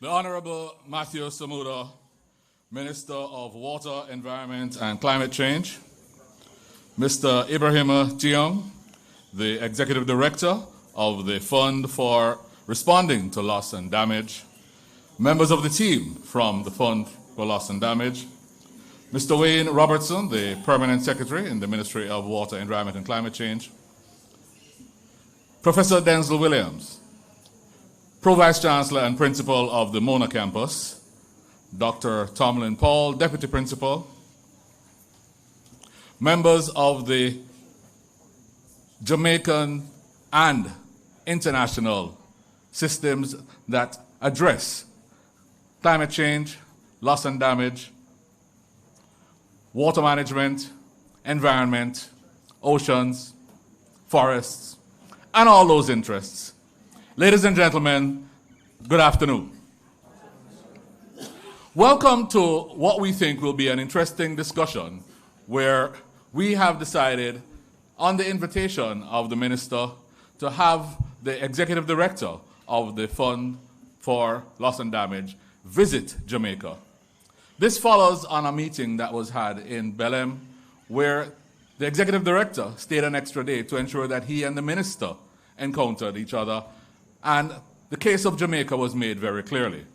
The Honorable Matthew Samuda, Minister of Water, Environment and Climate Change. Mr. Ibrahima Tiong, the Executive Director of the Fund for Responding to Loss and Damage. Members of the team from the Fund for Loss and Damage. Mr. Wayne Robertson, the Permanent Secretary in the Ministry of Water, Environment and Climate Change. Professor Denzel Williams, Pro-Vice Chancellor and Principal of the Mona Campus. Dr. Tomlin Paul, Deputy Principal. Members of the Jamaican and international systems that address climate change, loss and damage, water management, environment, oceans, forests, and all those interests. Ladies and gentlemen, good afternoon. Welcome to what we think will be an interesting discussion where we have decided, on the invitation of the Minister, to have the Executive Director of the Fund for Loss and Damage visit Jamaica. This follows on a meeting that was had in Belém, where the Executive Director stayed an extra day to ensure that he and the Minister encountered each other, and the case of Jamaica was made very clearly.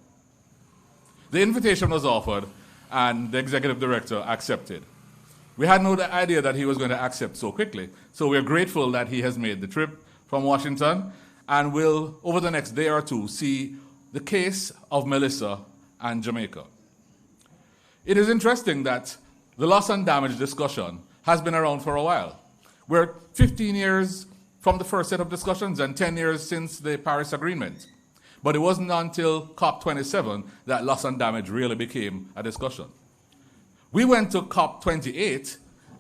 The invitation was offered, and the Executive Director accepted. We had no idea that he was going to accept so quickly, so we're grateful that he has made the trip from Washington, and will, over the next day or two, see the case of Melissa and Jamaica. It is interesting that the loss and damage discussion has been around for a while. We're 15 years from the first set of discussions and 10 years since the Paris Agreement. But it wasn't until COP27 that loss and damage really became a discussion. We went to COP28,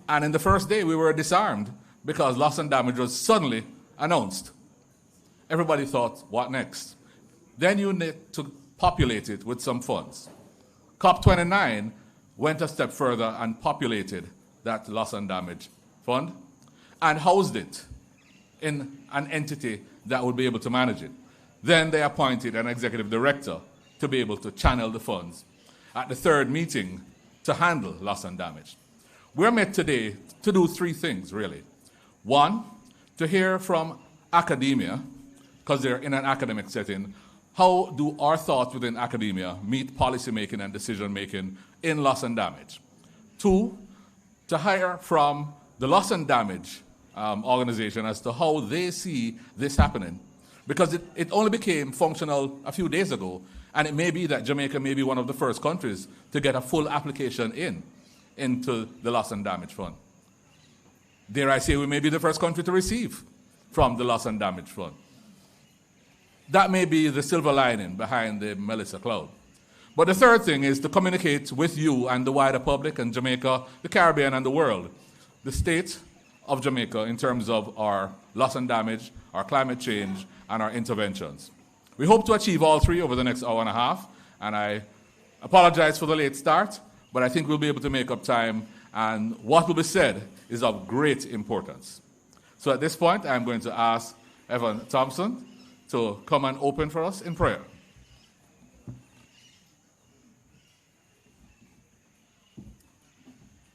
and in the first day we were disarmed because loss and damage was suddenly announced. Everybody thought, what next? Then you need to populate it with some funds. COP29 went a step further and populated that loss and damage fund and housed it in an entity that would be able to manage it. Then they appointed an executive director to be able to channel the funds at the third meeting to handle loss and damage. We're met today to do three things, really. One, to hear from academia, because they're in an academic setting, how do our thoughts within academia meet policy making and decision making in loss and damage? Two, to hear from the loss and damage organization as to how they see this happening. Because it only became functional a few days ago, and it may be that Jamaica may be one of the first countries to get a full application into the loss and damage fund. Dare I say we may be the first country to receive from the loss and damage fund. That may be the silver lining behind the Melissa cloud. But the third thing is to communicate with you and the wider public and Jamaica, the Caribbean and the world, the state of Jamaica in terms of our loss and damage, our climate change, and our interventions. We hope to achieve all three over the next hour and a half, and I apologize for the late start, but I think we'll be able to make up time, and what will be said is of great importance. So at this point, I'm going to ask Evan Thompson to come and open for us in prayer.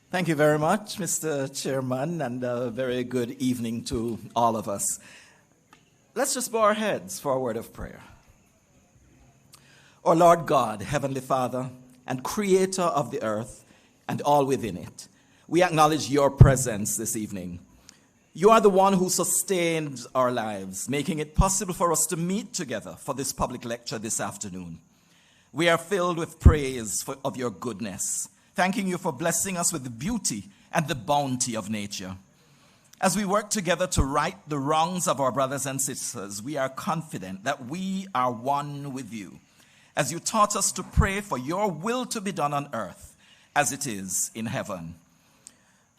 Thank you very much, Mr. Chairman, and a very good evening to all of us. Let's just bow our heads for a word of prayer. O Lord God, Heavenly Father, and Creator of the earth and all within it, we acknowledge your presence this evening. You are the one who sustained our lives, making it possible for us to meet together for this public lecture this afternoon. We are filled with praise of your goodness, thanking you for blessing us with the beauty and the bounty of nature. As we work together to right the wrongs of our brothers and sisters, we are confident that we are one with you, as you taught us to pray for your will to be done on earth as it is in heaven.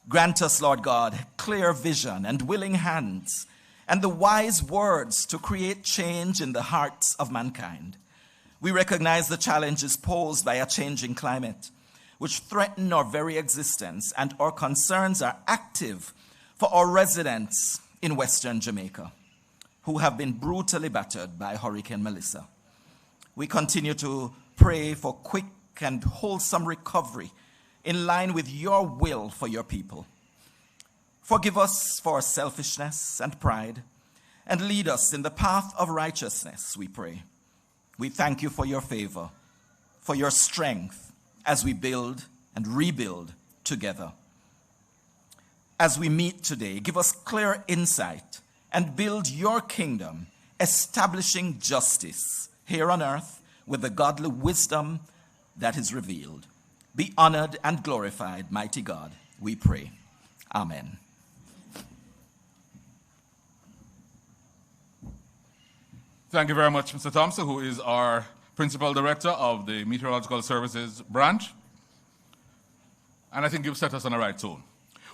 Grant us, Lord God, clear vision and willing hands, and the wise words to create change in the hearts of mankind. We recognize the challenges posed by a changing climate, which threaten our very existence, and our concerns are active for our residents in Western Jamaica, who have been brutally battered by Hurricane Melissa. We continue to pray for quick and wholesome recovery in line with your will for your people. Forgive us for our selfishness and pride, and lead us in the path of righteousness, we pray. We thank you for your favor, for your strength as we build and rebuild together. As we meet today, give us clear insight and build your kingdom, establishing justice here on earth with the godly wisdom that is revealed. Be honored and glorified, mighty God, we pray. Amen. Thank you very much, Mr. Thompson, who is our Principal Director of the Meteorological Services Branch. And I think you've set us on the right tone.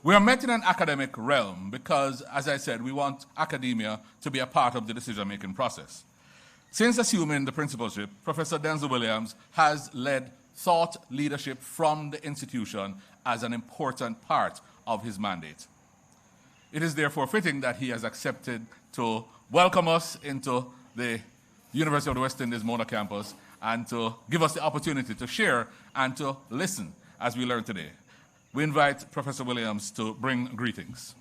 We are met in an academic realm because, as I said, we want academia to be a part of the decision-making process. Since assuming the principalship, Professor Denzel Williams has led thought leadership from the institution as an important part of his mandate. It is therefore fitting that he has accepted to welcome us into the University of the West Indies Mona campus and to give us the opportunity to share and to listen as we learn today. We invite Professor Williams to bring greetings.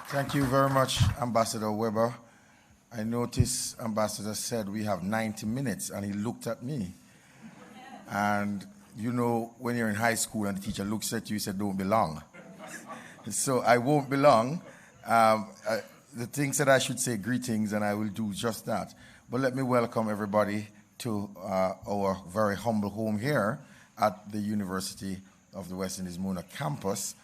Thank you very much, Ambassador Weber. I noticed Ambassador said we have 90 minutes, and he looked at me. And you know, when you're in high school and the teacher looks at you, he said, don't be long. So I won't be long. The thing said I should say greetings, and I will do just that. But let me welcome everybody to our very humble home here at the University of the West Indies Mona campus.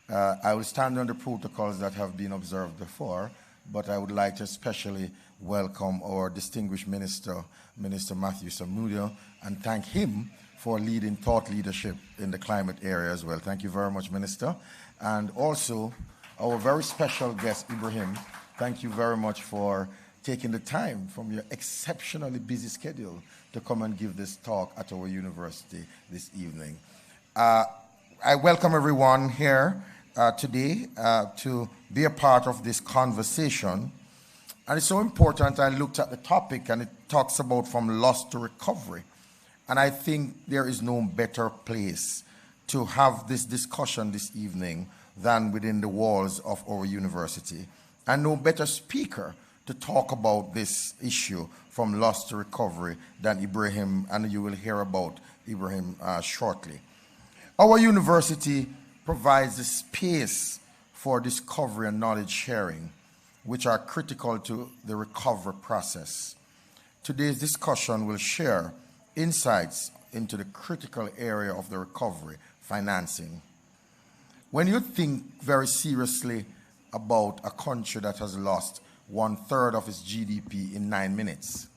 I will stand on the protocols that have been observed before, but I would like to especially welcome our distinguished minister, Minister Matthew Samudio, and thank him for leading thought leadership in the climate area as well. Thank you very much, Minister. And also, our very special guest, Ibrahim, thank you very much for taking the time from your exceptionally busy schedule to come and give this talk at our university this evening. I welcome everyone here today to be a part of this conversation. And it's so important. I looked at the topic, and it talks about from loss to recovery. And I think there is no better place to have this discussion this evening than within the walls of our university. And no better speaker to talk about this issue from loss to recovery than Ibrahim, and you will hear about Ibrahim shortly. Our university provides a space for discovery and knowledge sharing, which are critical to the recovery process. Today's discussion will share insights into the critical area of the recovery, financing. When you think very seriously about a country that has lost 1/3 of its GDP in 9 minutes,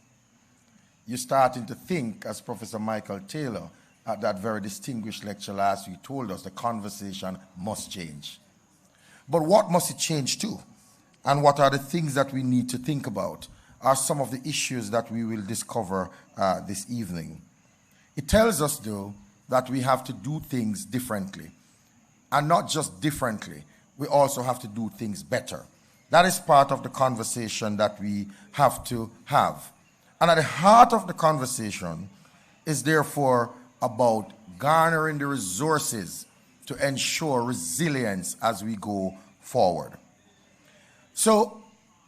you're starting to think, as Professor Michael Taylor at that very distinguished lecture last week told us, the conversation must change. But what must it change to? And what are the things that we need to think about are some of the issues that we will discover this evening. It tells us, though, that we have to do things differently. And not just differently, we also have to do things better. That is part of the conversation that we have to have. And at the heart of the conversation is therefore about garnering the resources to ensure resilience as we go forward. So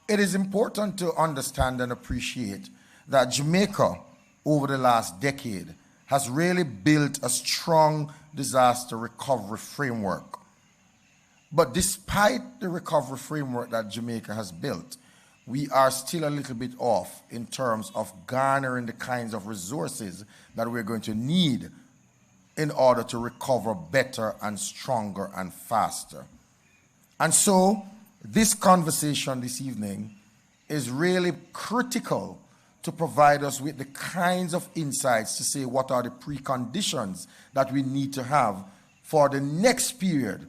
it is important to understand and appreciate that Jamaica, over the last decade, has really built a strong disaster recovery framework. But despite the recovery framework that Jamaica has built, we are still a little bit off in terms of garnering the kinds of resources that we're going to need in order to recover better and stronger and faster. And so this conversation this evening is really critical to provide us with the kinds of insights to say what are the preconditions that we need to have for the next period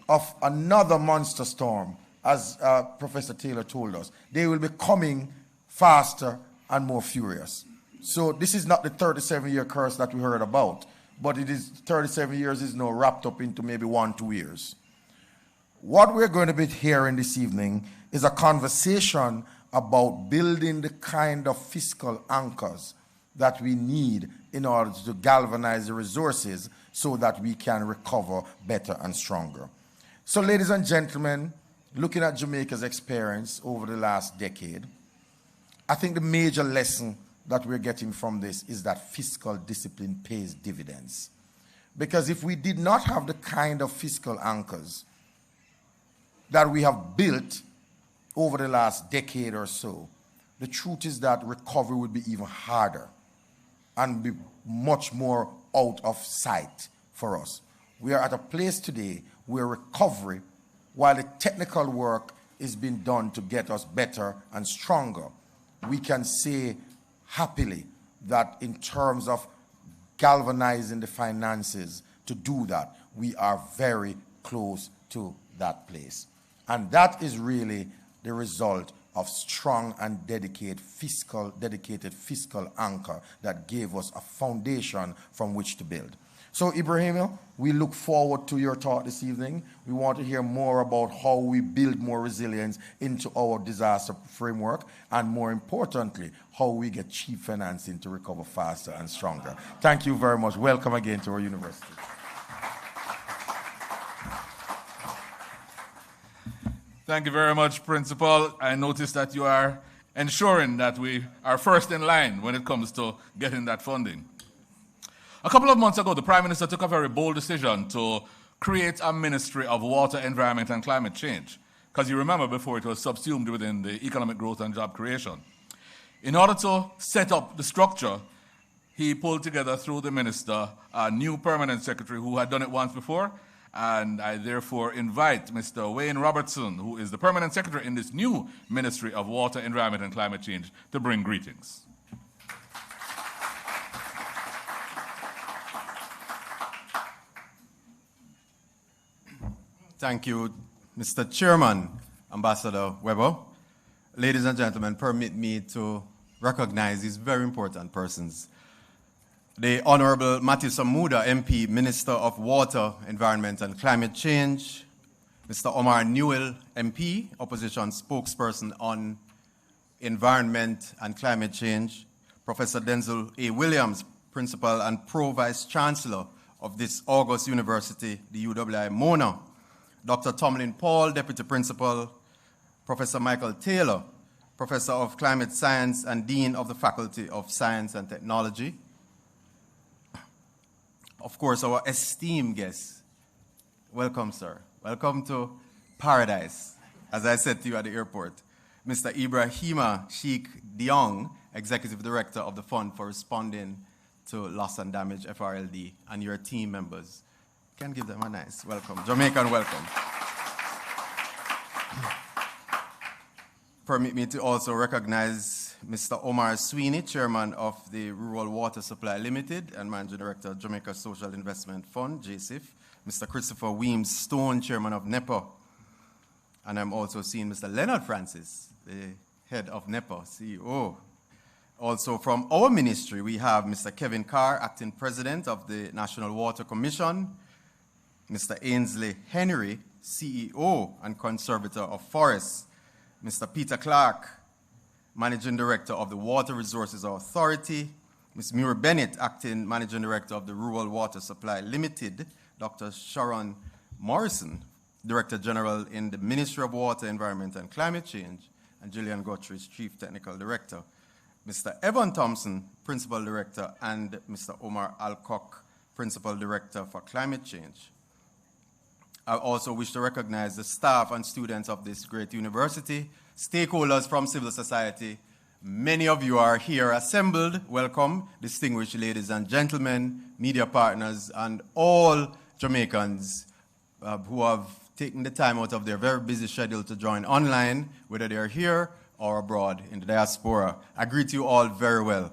of another monster storm, as Professor Taylor told us. They will be coming faster and more furious. So this is not the 37-year curse that we heard about, but it is 37 years is now wrapped up into maybe 1-2 years. What we're going to be hearing this evening is a conversation about building the kind of fiscal anchors that we need in order to galvanize the resources so that we can recover better and stronger. So, ladies and gentlemen, looking at Jamaica's experience over the last decade, I think the major lesson that we're getting from this is that fiscal discipline pays dividends. Because if we did not have the kind of fiscal anchors that we have built over the last decade or so, the truth is that recovery would be even harder and be much more out of sight for us. We are at a place today where recovery, while the technical work is being done to get us better and stronger, we can say happily that in terms of galvanizing the finances to do that, we are very close to that place. And that is really the result of strong and dedicated fiscal anchor that gave us a foundation from which to build. So, Ibrahim, we look forward to your talk this evening. We want to hear more about how we build more resilience into our disaster framework, and more importantly, how we get cheap financing to recover faster and stronger. Thank you very much. Welcome again to our university. Thank you very much, Principal. I noticed that you are ensuring that we are first in line when it comes to getting that funding. A couple of months ago, the Prime Minister took a very bold decision to create a Ministry of Water, Environment and Climate Change, because you remember before it was subsumed within the Economic Growth and Job Creation. In order to set up the structure, he pulled together through the minister a new permanent secretary who had done it once before, and I therefore invite Mr. Wayne Robertson, who is the permanent secretary in this new Ministry of Water, Environment and Climate Change, to bring greetings. Thank you, Mr. Chairman, Ambassador Weber. Ladies and gentlemen, permit me to recognize these very important persons. The Honorable Matthew Samuda, MP, Minister of Water, Environment and Climate Change. Mr. Omar Newell, MP, Opposition Spokesperson on Environment and Climate Change. Professor Denzel A. Williams, Principal and Pro-Vice Chancellor of this August University, the UWI Mona. Dr. Tomlin Paul, Deputy Principal. Professor Michael Taylor, Professor of Climate Science and Dean of the Faculty of Science and Technology. Of course, our esteemed guests. Welcome, sir. Welcome to paradise, as I said to you at the airport. Mr. Ibrahima Sheikh Diong, Executive Director of the Fund for Responding to Loss and Damage, FRLD, and your team members. Can give them a nice welcome. Jamaican welcome. Permit me to also recognize Mr. Omar Sweeney, Chairman of the Rural Water Supply Limited and Managing Director of Jamaica Social Investment Fund, JSIF. Mr. Christopher Weems Stone, Chairman of NEPA. And I'm also seeing Mr. Leonard Francis, the head of NEPA, CEO. Also from our ministry, we have Mr. Kevin Carr, Acting President of the National Water Commission. Mr. Ainsley Henry, CEO and Conservator of Forests. Mr. Peter Clark, Managing Director of the Water Resources Authority. Ms. Mura Bennett, Acting Managing Director of the Rural Water Supply Limited. Dr. Sharon Morrison, Director General in the Ministry of Water, Environment and Climate Change. And Gillian Guthrie, Chief Technical Director. Mr. Evan Thompson, Principal Director, and Mr. Omar Alcock, Principal Director for Climate Change. I also wish to recognize the staff and students of this great university, stakeholders from civil society. Many of you are here assembled. Welcome, distinguished ladies and gentlemen, media partners, and all Jamaicans who have taken the time out of their very busy schedule to join online, whether they are here or abroad in the diaspora. I greet you all very well.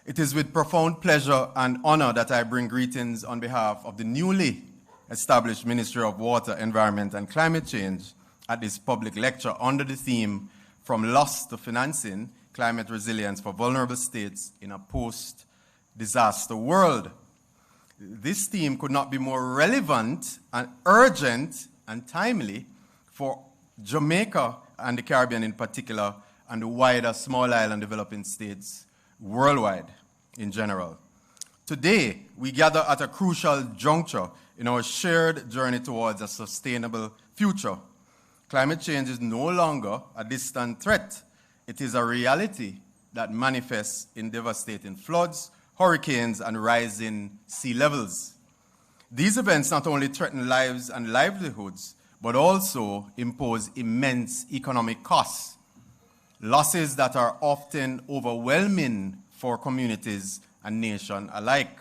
It is with profound pleasure and honor that I bring greetings on behalf of the newly established Ministry of Water, Environment and Climate Change at this public lecture under the theme From Loss to Financing, Climate Resilience for Vulnerable States in a Post-Disaster World. This theme could not be more relevant and urgent and timely for Jamaica and the Caribbean in particular and the wider small island developing states worldwide in general. Today, we gather at a crucial juncture in our shared journey towards a sustainable future. Climate change is no longer a distant threat. It is a reality that manifests in devastating floods, hurricanes, and rising sea levels. These events not only threaten lives and livelihoods, but also impose immense economic costs, losses that are often overwhelming for communities and nations alike.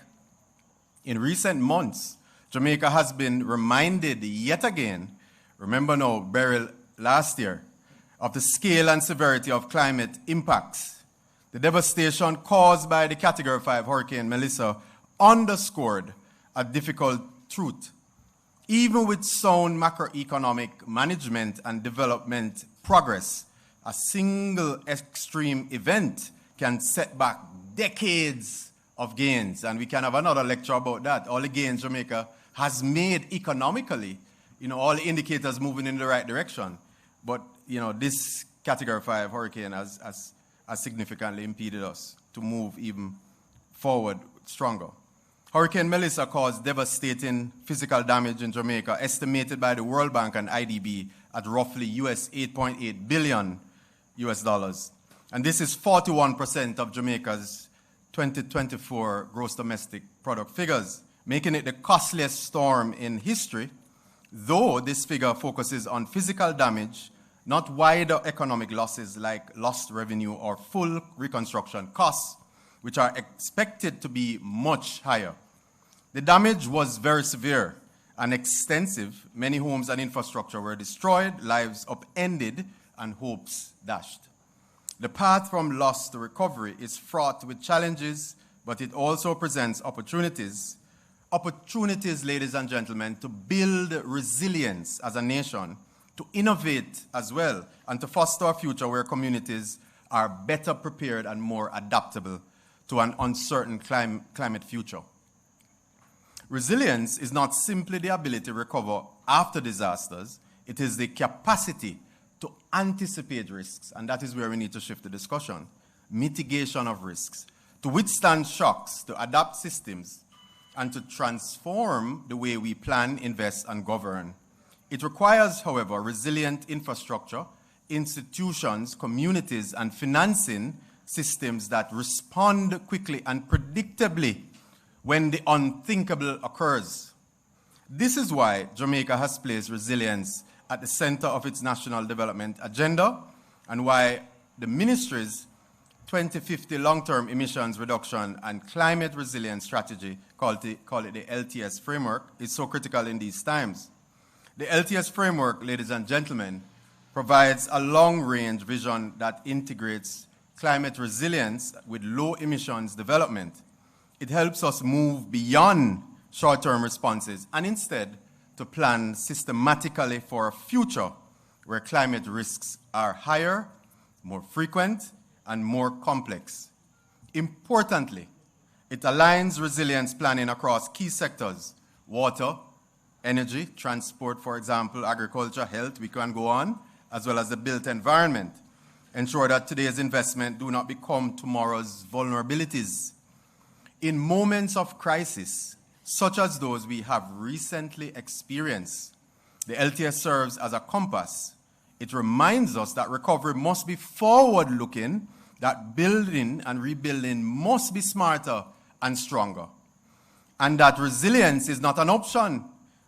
In recent months, Jamaica has been reminded yet again, remember now, Beryl last year, of the scale and severity of climate impacts. The devastation caused by the Category 5 Hurricane Melissa underscored a difficult truth. Even with sound macroeconomic management and development progress, a single extreme event can set back decades of gains. And we can have another lecture about that. All the gains Jamaica has made economically, all the indicators moving in the right direction. But, this Category 5 hurricane has significantly impeded us to move even forward stronger. Hurricane Melissa caused devastating physical damage in Jamaica, estimated by the World Bank and IDB at roughly $8.8 billion. And this is 41% of Jamaica's 2024 gross domestic product figures, making it the costliest storm in history, though this figure focuses on physical damage, not wider economic losses like lost revenue or full reconstruction costs, which are expected to be much higher. The damage was very severe and extensive. Many homes and infrastructure were destroyed, lives upended, and hopes dashed. The path from loss to recovery is fraught with challenges, but it also presents opportunities. Opportunities, ladies and gentlemen, to build resilience as a nation, to innovate as well, and to foster a future where communities are better prepared and more adaptable to an uncertain climate future. Resilience is not simply the ability to recover after disasters, it is the capacity to anticipate risks, and that is where we need to shift the discussion. Mitigation of risks, to withstand shocks, to adapt systems, and to transform the way we plan, invest, and govern. It requires, however, resilient infrastructure, institutions, communities, and financing systems that respond quickly and predictably when the unthinkable occurs. This is why Jamaica has placed resilience at the center of its national development agenda, and why the ministry's 2050 long-term emissions reduction and climate resilience strategy, call it the LTS framework, is so critical in these times. The LTS framework, ladies and gentlemen, provides a long-range vision that integrates climate resilience with low emissions development. It helps us move beyond short-term responses and instead to plan systematically for a future where climate risks are higher, more frequent, and more complex. Importantly, it aligns resilience planning across key sectors: water, energy, transport, for example, agriculture, health, we can go on, as well as the built environment. Ensure that today's investment do not become tomorrow's vulnerabilities. In moments of crisis, such as those we have recently experienced, the LTS serves as a compass. It reminds us that recovery must be forward-looking, that building and rebuilding must be smarter and stronger, and that resilience is not an option,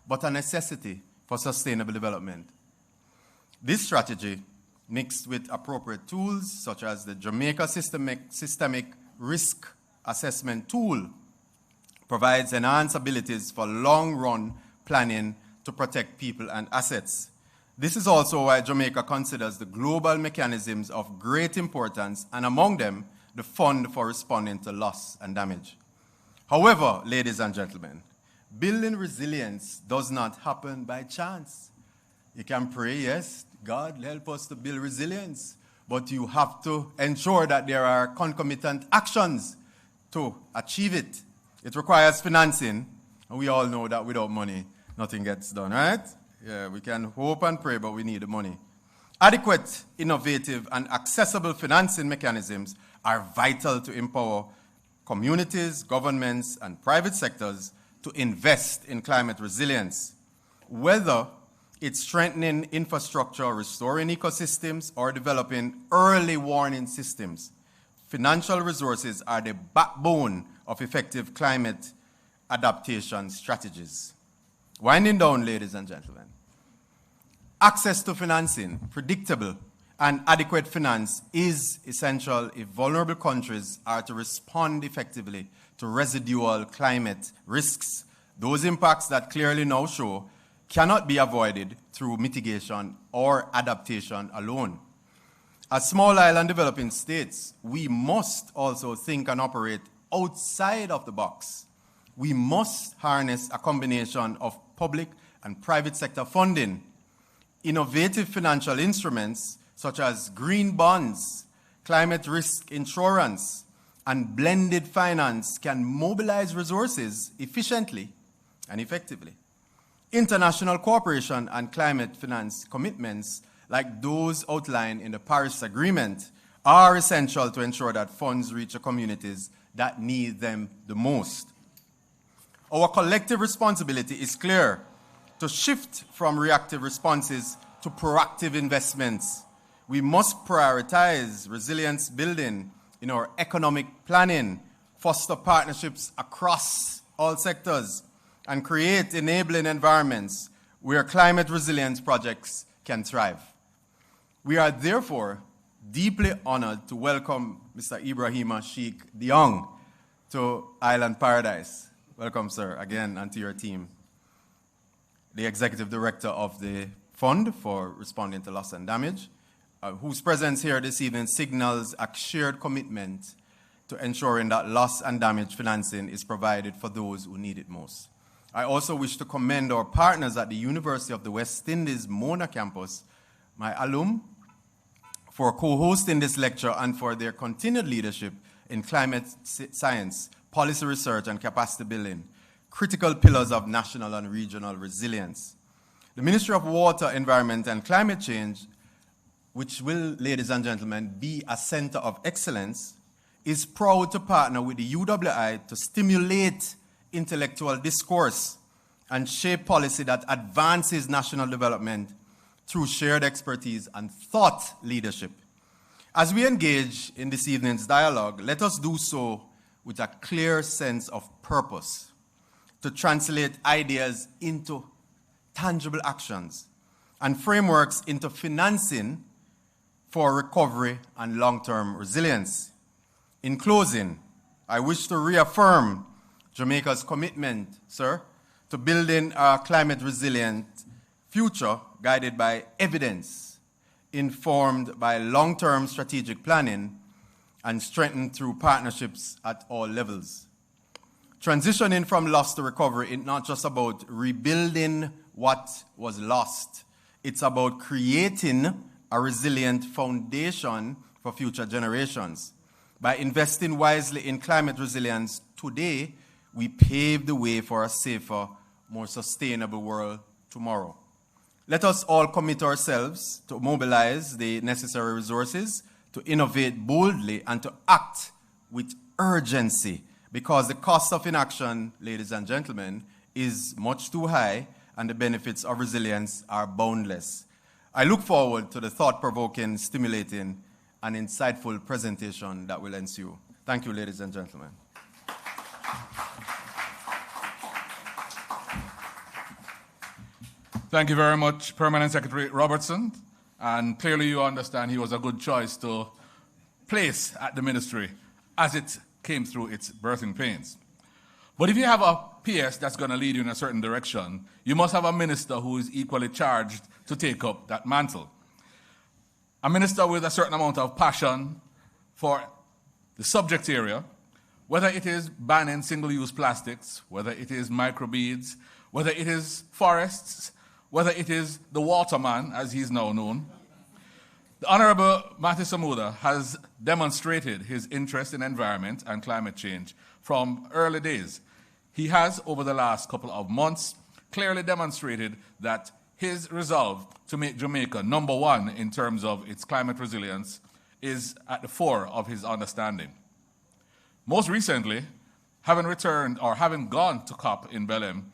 but a necessity for sustainable development. This strategy, mixed with appropriate tools such as the Jamaica Systemic Risk Assessment Tool, provides enhanced abilities for long-run planning to protect people and assets. This is also why Jamaica considers the global mechanisms of great importance, and among them, the Fund for Responding to Loss and Damage. However, ladies and gentlemen, building resilience does not happen by chance. You can pray, yes, God help us to build resilience, but you have to ensure that there are concomitant actions to achieve it. It requires financing, and we all know that without money, nothing gets done, right? Yeah, we can hope and pray, but we need the money. Adequate, innovative, and accessible financing mechanisms are vital to empower communities, governments, and private sectors to invest in climate resilience, whether it's strengthening infrastructure, restoring ecosystems, or developing early warning systems. Financial resources are the backbone of effective climate adaptation strategies. Winding down, ladies and gentlemen, access to financing, predictable and adequate finance is essential if vulnerable countries are to respond effectively to residual climate risks. Those impacts that clearly now show cannot be avoided through mitigation or adaptation alone. As small island developing states, we must also think and operate outside of the box. We must harness a combination of public and private sector funding. Innovative financial instruments such as green bonds, climate risk insurance, and blended finance can mobilize resources efficiently and effectively. International cooperation and climate finance commitments like those outlined in the Paris Agreement are essential to ensure that funds reach the communities that need them the most. Our collective responsibility is clear: to shift from reactive responses to proactive investments. We must prioritize resilience building in our economic planning, foster partnerships across all sectors, and create enabling environments where climate resilience projects can thrive. We are therefore deeply honored to welcome Mr. Ibrahima Sheikh Diong to Island Paradise. Welcome, sir, again, and to your team. The Executive Director of the Fund for Responding to Loss and Damage, whose presence here this evening signals a shared commitment to ensuring that loss and damage financing is provided for those who need it most. I also wish to commend our partners at the University of the West Indies Mona campus, my alum, for co-hosting this lecture and for their continued leadership in climate science, policy research, and capacity building, critical pillars of national and regional resilience. The Ministry of Water, Environment, and Climate Change, which will, ladies and gentlemen, be a center of excellence, is proud to partner with the UWI to stimulate intellectual discourse and shape policy that advances national development through shared expertise and thought leadership. As we engage in this evening's dialogue, let us do so with a clear sense of purpose, to translate ideas into tangible actions and frameworks into financing for recovery and long-term resilience. In closing, I wish to reaffirm Jamaica's commitment, sir, to building a climate-resilient future guided by evidence, informed by long-term strategic planning, and strengthened through partnerships at all levels. Transitioning from loss to recovery is not just about rebuilding what was lost. It's about creating a resilient foundation for future generations. By investing wisely in climate resilience today, we pave the way for a safer, more sustainable world tomorrow. Let us all commit ourselves to mobilize the necessary resources, to innovate boldly, and to act with urgency, because the cost of inaction, ladies and gentlemen, is much too high, and the benefits of resilience are boundless. I look forward to the thought-provoking, stimulating, and insightful presentation that will ensue. Thank you, ladies and gentlemen. Thank you very much, Permanent Secretary Robertson. And clearly you understand he was a good choice to place at the ministry as it came through its birthing pains. But if you have a PS that's going to lead you in a certain direction, you must have a minister who is equally charged to take up that mantle. A minister with a certain amount of passion for the subject area, whether it is banning single-use plastics, whether it is microbeads, whether it is forests, whether it is the waterman, as he's now known. The Honorable Matthew Samuda has demonstrated his interest in environment and climate change from early days. He has, over the last couple of months, clearly demonstrated that his resolve to make Jamaica number one in terms of its climate resilience is at the fore of his understanding. Most recently, having returned or having gone to COP in Belém,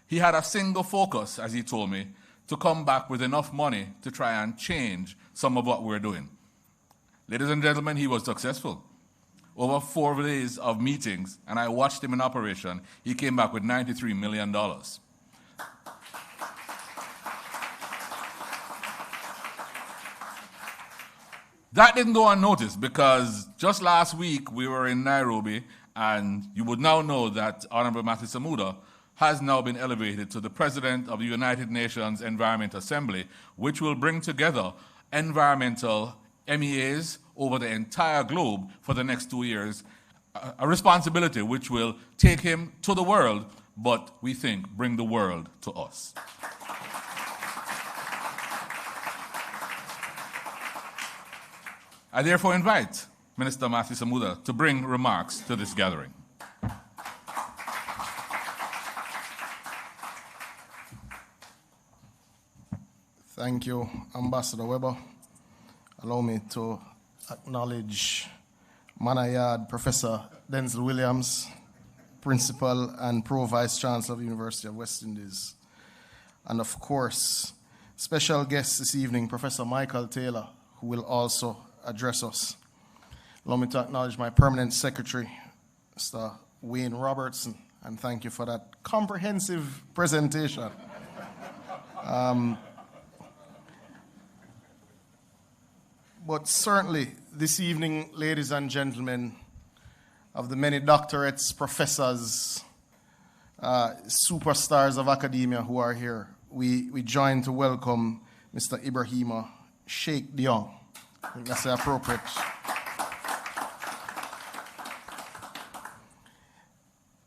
he had a single focus, as he told me, to come back with enough money to try and change some of what we're doing. Ladies and gentlemen, he was successful. Over 4 days of meetings, and I watched him in operation, he came back with $93 million. That didn't go unnoticed because just last week we were in Nairobi, and you would now know that Honorable Matthew Samuda has now been elevated to the President of the United Nations Environment Assembly, which will bring together environmental MEAs over the entire globe for the next 2 years, a responsibility which will take him to the world, but we think bring the world to us. I therefore invite Minister Matthew Samuda to bring remarks to this gathering. Thank you, Ambassador Weber. Allow me to acknowledge Manayard Professor Denzel Williams, Principal and Pro-Vice Chancellor of the University of West Indies. And of course, special guest this evening, Professor Michael Taylor, who will also address us. Allow me to acknowledge my permanent secretary, Mr. Wayne Robertson, and thank you for that comprehensive presentation. But certainly, this evening, ladies and gentlemen, of the many doctorates, professors, superstars of academia who are here, we join to welcome Mr. Ibrahima Sheikh Diong. I think that's appropriate.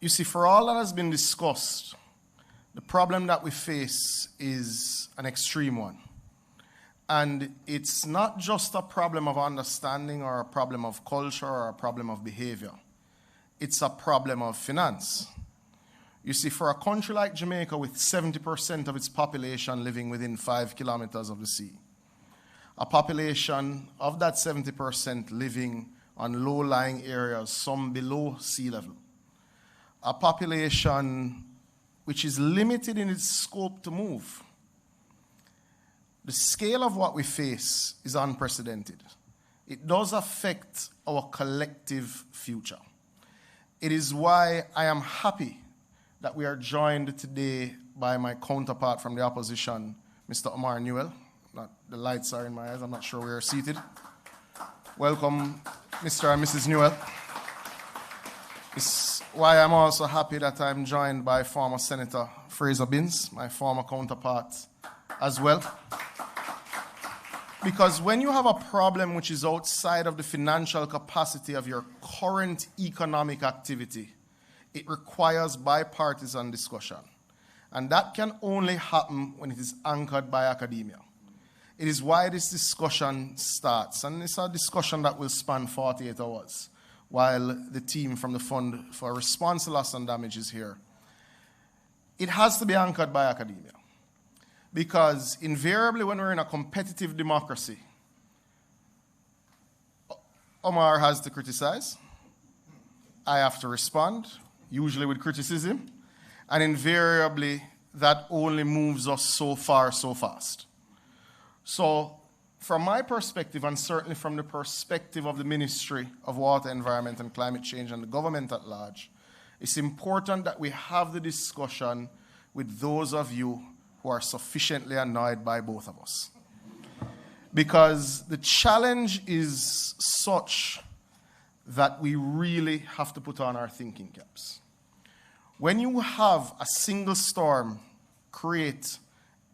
You see, for all that has been discussed, the problem that we face is an extreme one. And it's not just a problem of understanding or a problem of culture or a problem of behavior. It's a problem of finance. You see, for a country like Jamaica with 70% of its population living within 5 kilometers of the sea, a population of that 70% living on low-lying areas, some below sea level, a population which is limited in its scope to move. The scale of what we face is unprecedented. It does affect our collective future. It is why I am happy that we are joined today by my counterpart from the opposition, Mr. Omar Newell. The lights are in my eyes. I'm not sure where you're seated. Welcome, Mr. and Mrs. Newell. It's why I'm also happy that I'm joined by former Senator Fraser Binns, my former counterpart as well. Because when you have a problem which is outside of the financial capacity of your current economic activity, it requires bipartisan discussion. And that can only happen when it is anchored by academia. It is why this discussion starts, and it's a discussion that will span 48 hours, while the team from the Fund for Response to Loss and Damage is here. It has to be anchored by academia. Because invariably when we're in a competitive democracy, Omar has to criticize, I have to respond, usually with criticism, and invariably that only moves us so far, so fast. So from my perspective, and certainly from the perspective of the Ministry of Water, Environment and Climate Change and the government at large, it's important that we have the discussion with those of you who are sufficiently annoyed by both of us. Because the challenge is such that we really have to put on our thinking caps. When you have a single storm create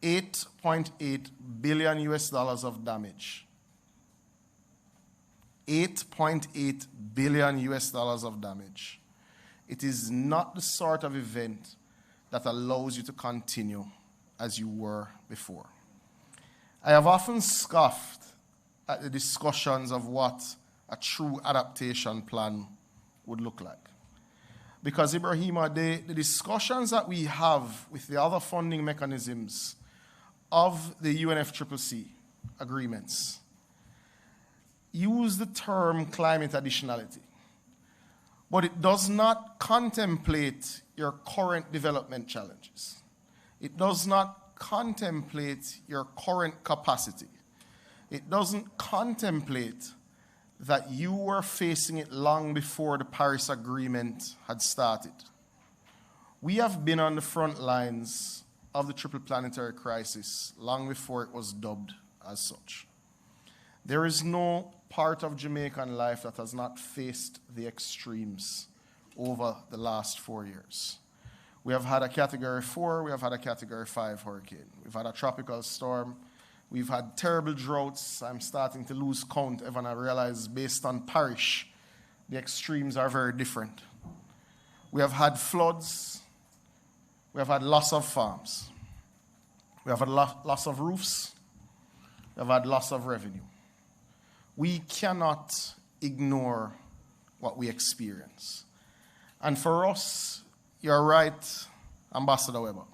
$8.8 billion of damage, $8.8 billion of damage, it is not the sort of event that allows you to continue as you were before. I have often scoffed at the discussions of what a true adaptation plan would look like. Because, Ibrahima, the discussions that we have with the other funding mechanisms of the UNFCCC agreements use the term climate additionality, but it does not contemplate your current development challenges. It does not contemplate your current capacity. It doesn't contemplate that you were facing it long before the Paris Agreement had started. We have been on the front lines of the triple planetary crisis long before it was dubbed as such. There is no part of Jamaican life that has not faced the extremes over the last 4 years. We have had a Category 4, we have had a Category 5 hurricane. We've had a tropical storm. We've had terrible droughts. I'm starting to lose count, Evan. I realize based on parish, the extremes are very different. We have had floods. We have had loss of farms. We have had loss of roofs. We have had loss of revenue. We cannot ignore what we experience. And for us, you're right, Ambassador Weber.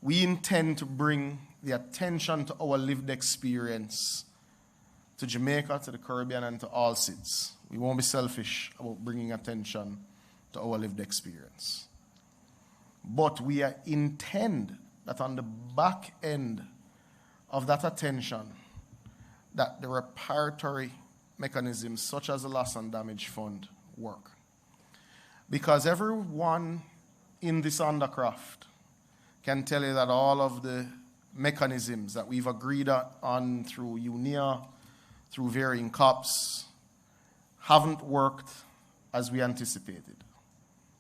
We intend to bring the attention to our lived experience to Jamaica, to the Caribbean, and to all SIDS. We won't be selfish about bringing attention to our lived experience. But we intend that on the back end of that attention, that the reparatory mechanisms such as the Loss and Damage Fund work. Because everyone in this undercraft can tell you that all of the mechanisms that we've agreed on through UNIA, through varying COPs, haven't worked as we anticipated.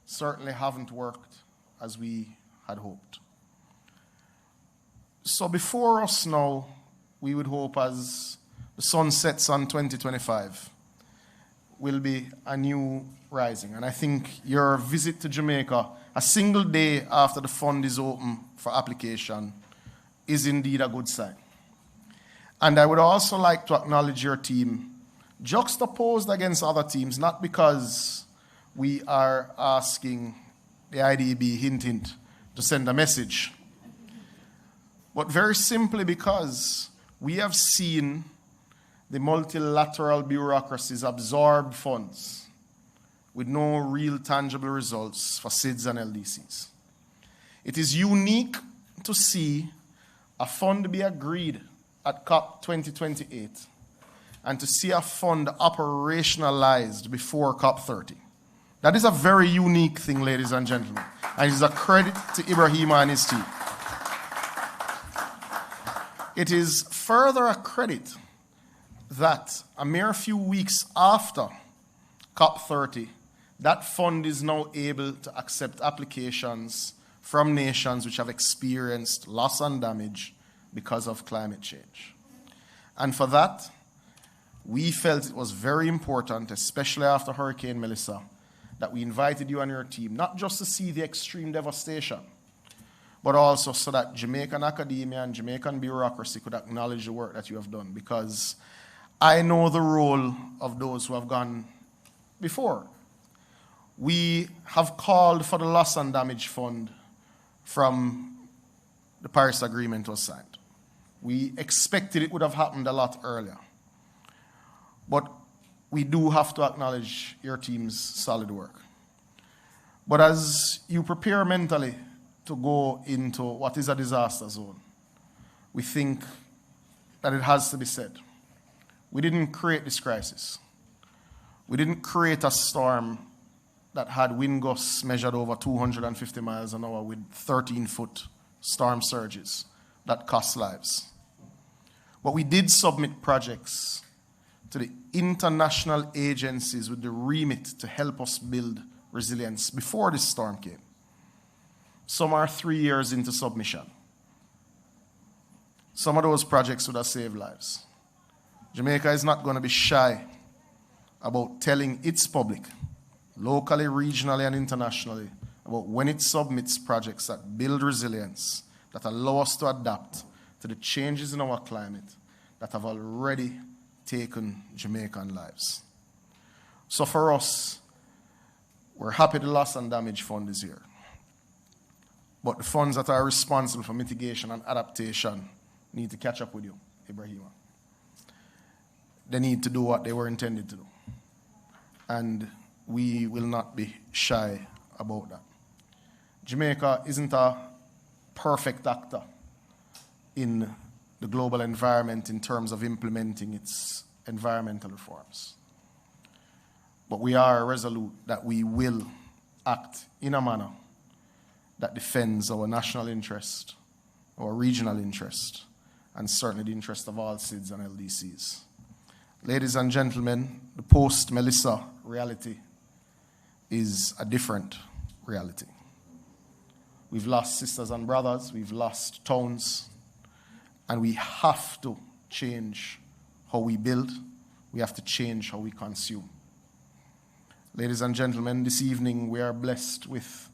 Certainly haven't worked as we had hoped. So before us now, we would hope as the sun sets on 2025, will be a new rising. And I think your visit to Jamaica, a single day after the fund is open for application, is indeed a good sign. And I would also like to acknowledge your team, juxtaposed against other teams, not because we are asking the IDB, hint, hint, to send a message, but very simply because we have seen the multilateral bureaucracies absorb funds with no real tangible results for SIDS and LDCs. It is unique to see a fund be agreed at COP 2028 and to see a fund operationalized before COP 30. That is a very unique thing, ladies and gentlemen, and it is a credit to Ibrahima and his team. It is further a credit that a mere few weeks after COP 30, that fund is now able to accept applications from nations which have experienced loss and damage because of climate change. And for that, we felt it was very important, especially after Hurricane Melissa, that we invited you and your team, not just to see the extreme devastation, but also so that Jamaican academia and Jamaican bureaucracy could acknowledge the work that you have done, because I know the role of those who have gone before. We have called for the Loss and Damage Fund from the Paris Agreement was signed. We expected it would have happened a lot earlier. But we do have to acknowledge your team's solid work. But as you prepare mentally to go into what is a disaster zone, we think that it has to be said. We didn't create this crisis. We didn't create a storm that had wind gusts measured over 250 miles an hour with 13-foot storm surges that cost lives. But we did submit projects to the international agencies with the remit to help us build resilience before this storm came. Some are 3 years into submission. Some of those projects would have saved lives. Jamaica is not going to be shy about telling its public, locally, regionally, and internationally, about when it submits projects that build resilience, that allow us to adapt to the changes in our climate that have already taken Jamaican lives. So for us, we're happy the Loss and Damage Fund is here. But the funds that are responsible for mitigation and adaptation need to catch up with you, Ibrahima. They need to do what they were intended to do. And we will not be shy about that. Jamaica isn't a perfect actor in the global environment in terms of implementing its environmental reforms. But we are resolute that we will act in a manner that defends our national interest, our regional interest, and certainly the interest of all SIDS and LDCs. Ladies and gentlemen, the post-Melissa reality is a different reality. We've lost sisters and brothers, we've lost towns, and we have to change how we build, we have to change how we consume. Ladies and gentlemen, this evening we are blessed with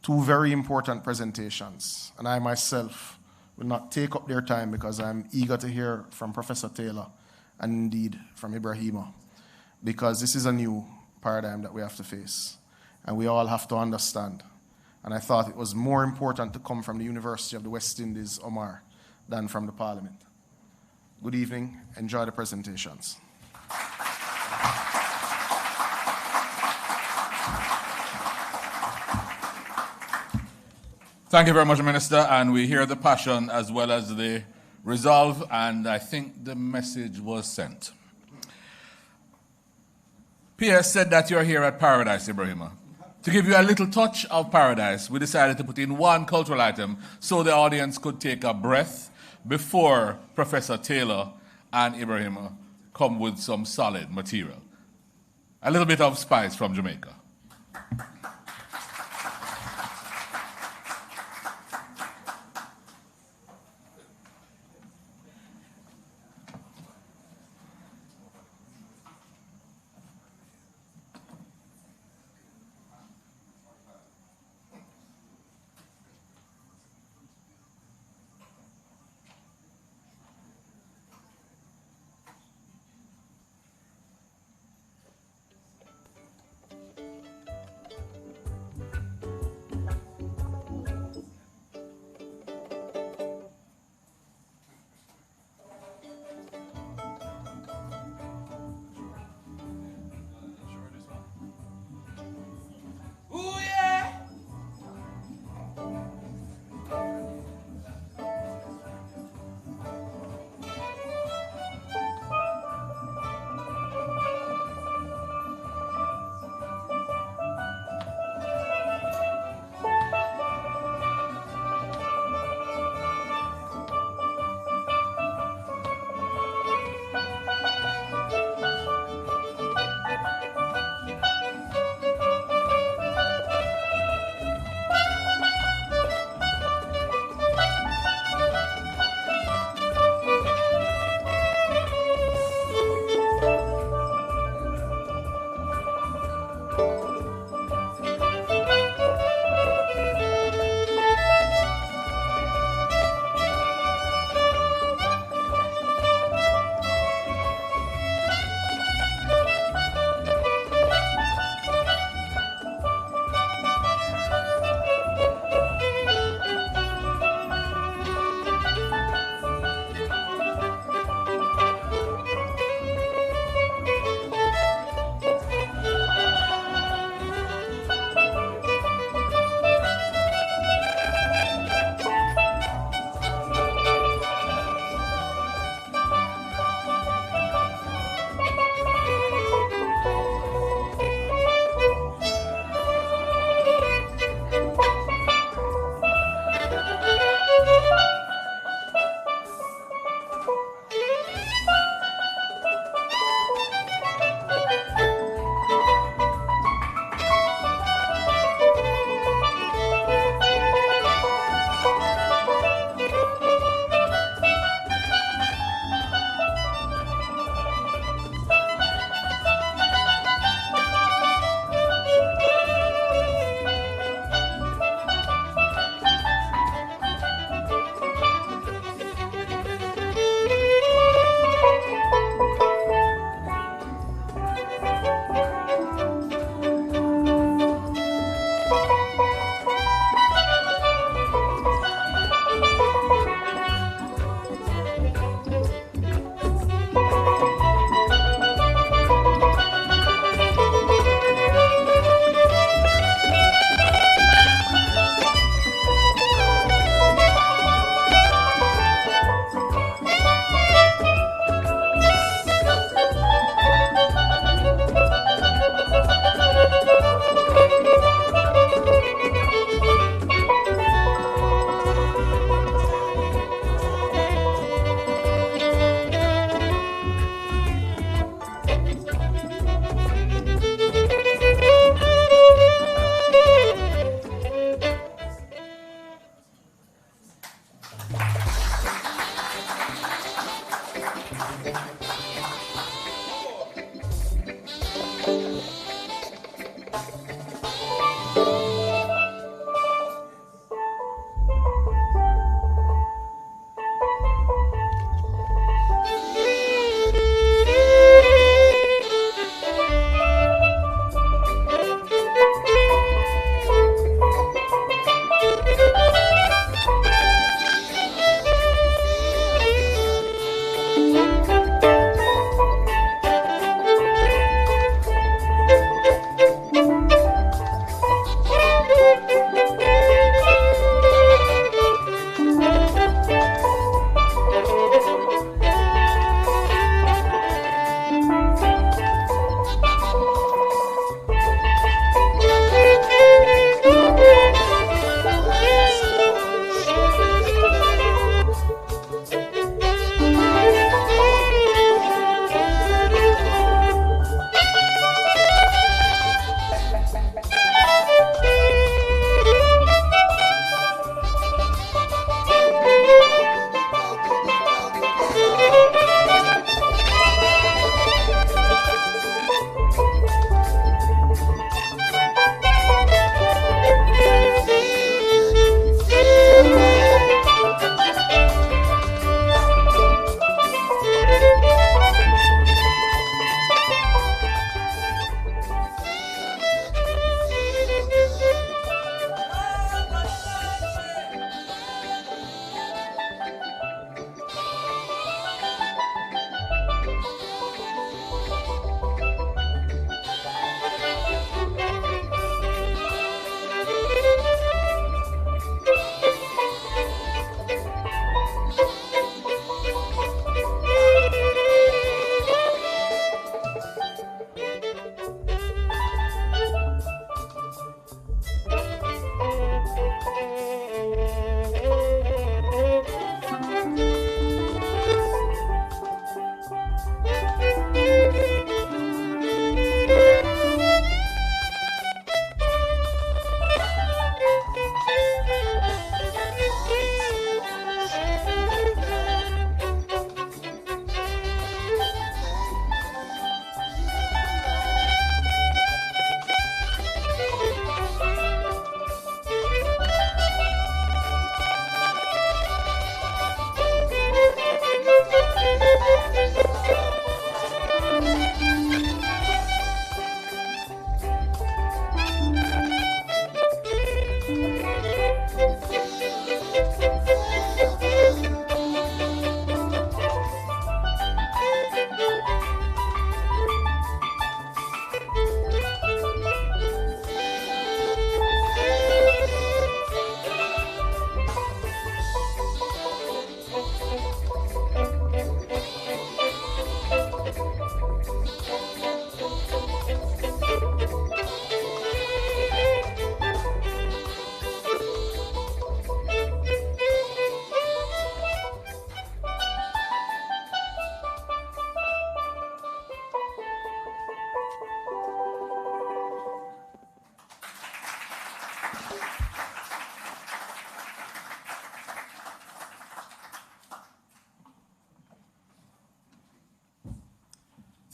two very important presentations, and I myself will not take up their time because I'm eager to hear from Professor Taylor and indeed from Ibrahima, because this is a new paradigm that we have to face, and we all have to understand. And I thought it was more important to come from the University of the West Indies, Omar, than from the Parliament. Good evening. Enjoy the presentations. Thank you very much, Minister, and we hear the passion as well as the resolve, and I think the message was sent. PS said that you're here at Paradise, Ibrahima. To give you a little touch of Paradise, we decided to put in one cultural item so the audience could take a breath before Professor Taylor and Ibrahima come with some solid material. A little bit of spice from Jamaica.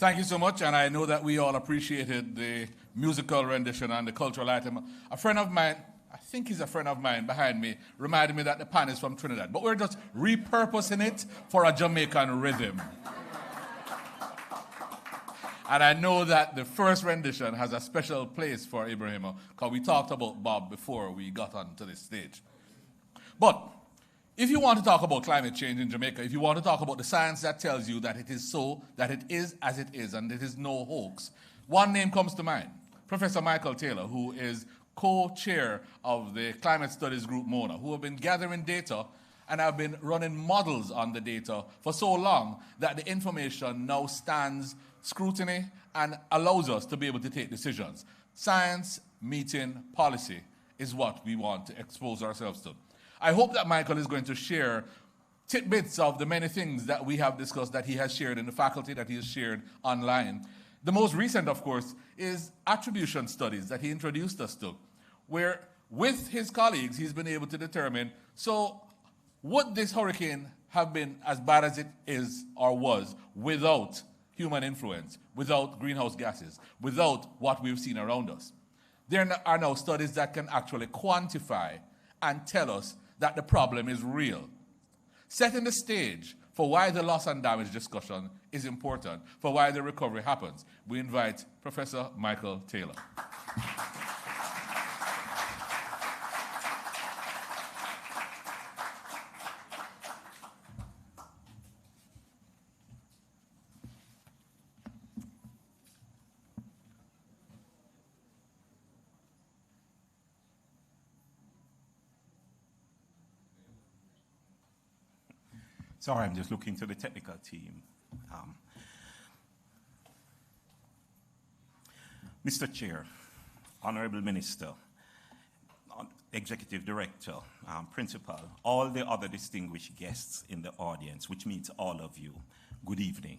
Thank you so much, and I know that we all appreciated the musical rendition and the cultural item. A friend of mine, I think he's a friend of mine behind me, reminded me that the pan is from Trinidad, but we're just repurposing it for a Jamaican rhythm. And I know that the first rendition has a special place for Ibrahima, because we talked about Bob before we got onto this stage. But if you want to talk about climate change in Jamaica, if you want to talk about the science that tells you that it is so, that it is as it is, and it is no hoax, one name comes to mind, Professor Michael Taylor, who is co-chair of the Climate Studies Group, MONA, who have been gathering data and have been running models on the data for so long that the information now stands scrutiny and allows us to be able to take decisions. Science meeting policy is what we want to expose ourselves to. I hope that Michael is going to share tidbits of the many things that we have discussed that he has shared in the faculty, that he has shared online. The most recent, of course, is attribution studies that he introduced us to, where with his colleagues, he's been able to determine, so would this hurricane have been as bad as it is or was without human influence, without greenhouse gases, without what we've seen around us? There are now studies that can actually quantify and tell us that the problem is real, setting the stage for why the loss and damage discussion is important, for why the recovery happens. We invite Professor Michael Taylor. Sorry, I'm just looking to the technical team. Mr. Chair, Honorable Minister, Executive Director, Principal, all the other distinguished guests in the audience, which means all of you, good evening.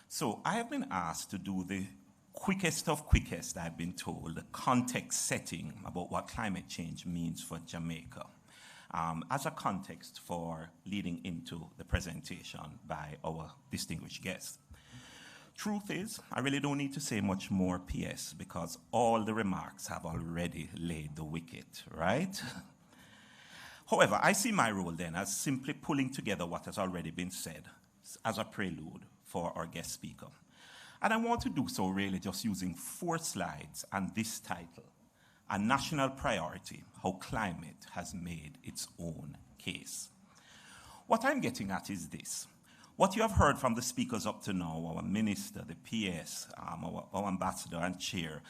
So I have been asked to do the quickest of quickest, I've been told, the context setting about what climate change means for Jamaica. As a context for leading into the presentation by our distinguished guest. Truth is, I really don't need to say much more PS because all the remarks have already laid the wicket, right? However, I see my role then as simply pulling together what has already been said as a prelude for our guest speaker. And I want to do so really just using 4 slides and this title, A National Priority, How Climate Has Made Its Own Case. What I'm getting at is this. What you have heard from the speakers up to now, our minister, the PS, our ambassador and chair,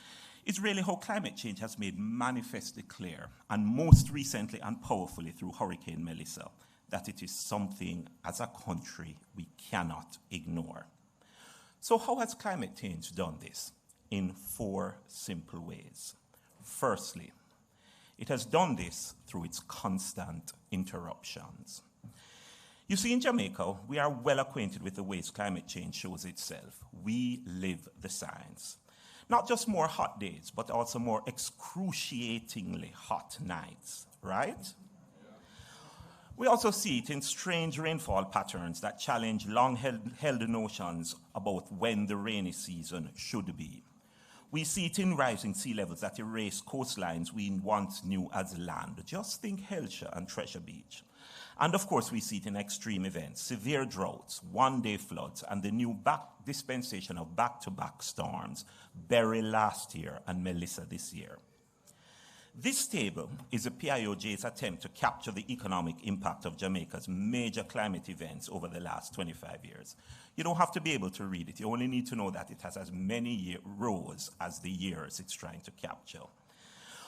is really how climate change has made manifestly clear, and most recently and powerfully through Hurricane Melissa, that it is something as a country we cannot ignore. So how has climate change done this? In 4 simple ways. Firstly, it has done this through its constant interruptions. You see, in Jamaica, we are well acquainted with the ways climate change shows itself. We live the science. Not just more hot days, but also more excruciatingly hot nights, right? We also see it in strange rainfall patterns that challenge long-held notions about when the rainy season should be. We see it in rising sea levels that erase coastlines we once knew as land. Just think Hellshire and Treasure Beach. And of course, we see it in extreme events, severe droughts, one-day floods, and the new dispensation of back-to-back storms, Berry last year and Melissa this year. This table is a PIOJ's attempt to capture the economic impact of Jamaica's major climate events over the last 25 years. You don't have to be able to read it. You only need to know that it has as many rows as the years it's trying to capture.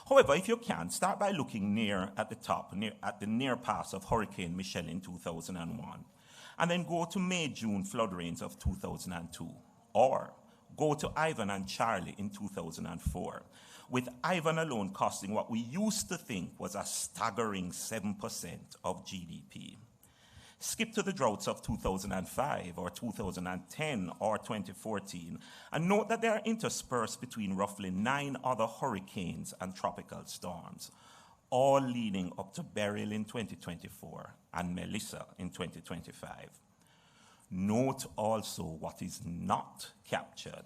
However, if you can, start by looking near at the top, at the near pass of Hurricane Michelle in 2001, and then go to May-June flood rains of 2002, or go to Ivan and Charlie in 2004, with Ivan alone costing what we used to think was a staggering 7% of GDP. Skip to the droughts of 2005 or 2010 or 2014, and note that they are interspersed between roughly 9 other hurricanes and tropical storms, all leading up to Beryl in 2024 and Melissa in 2025. Note also what is not captured: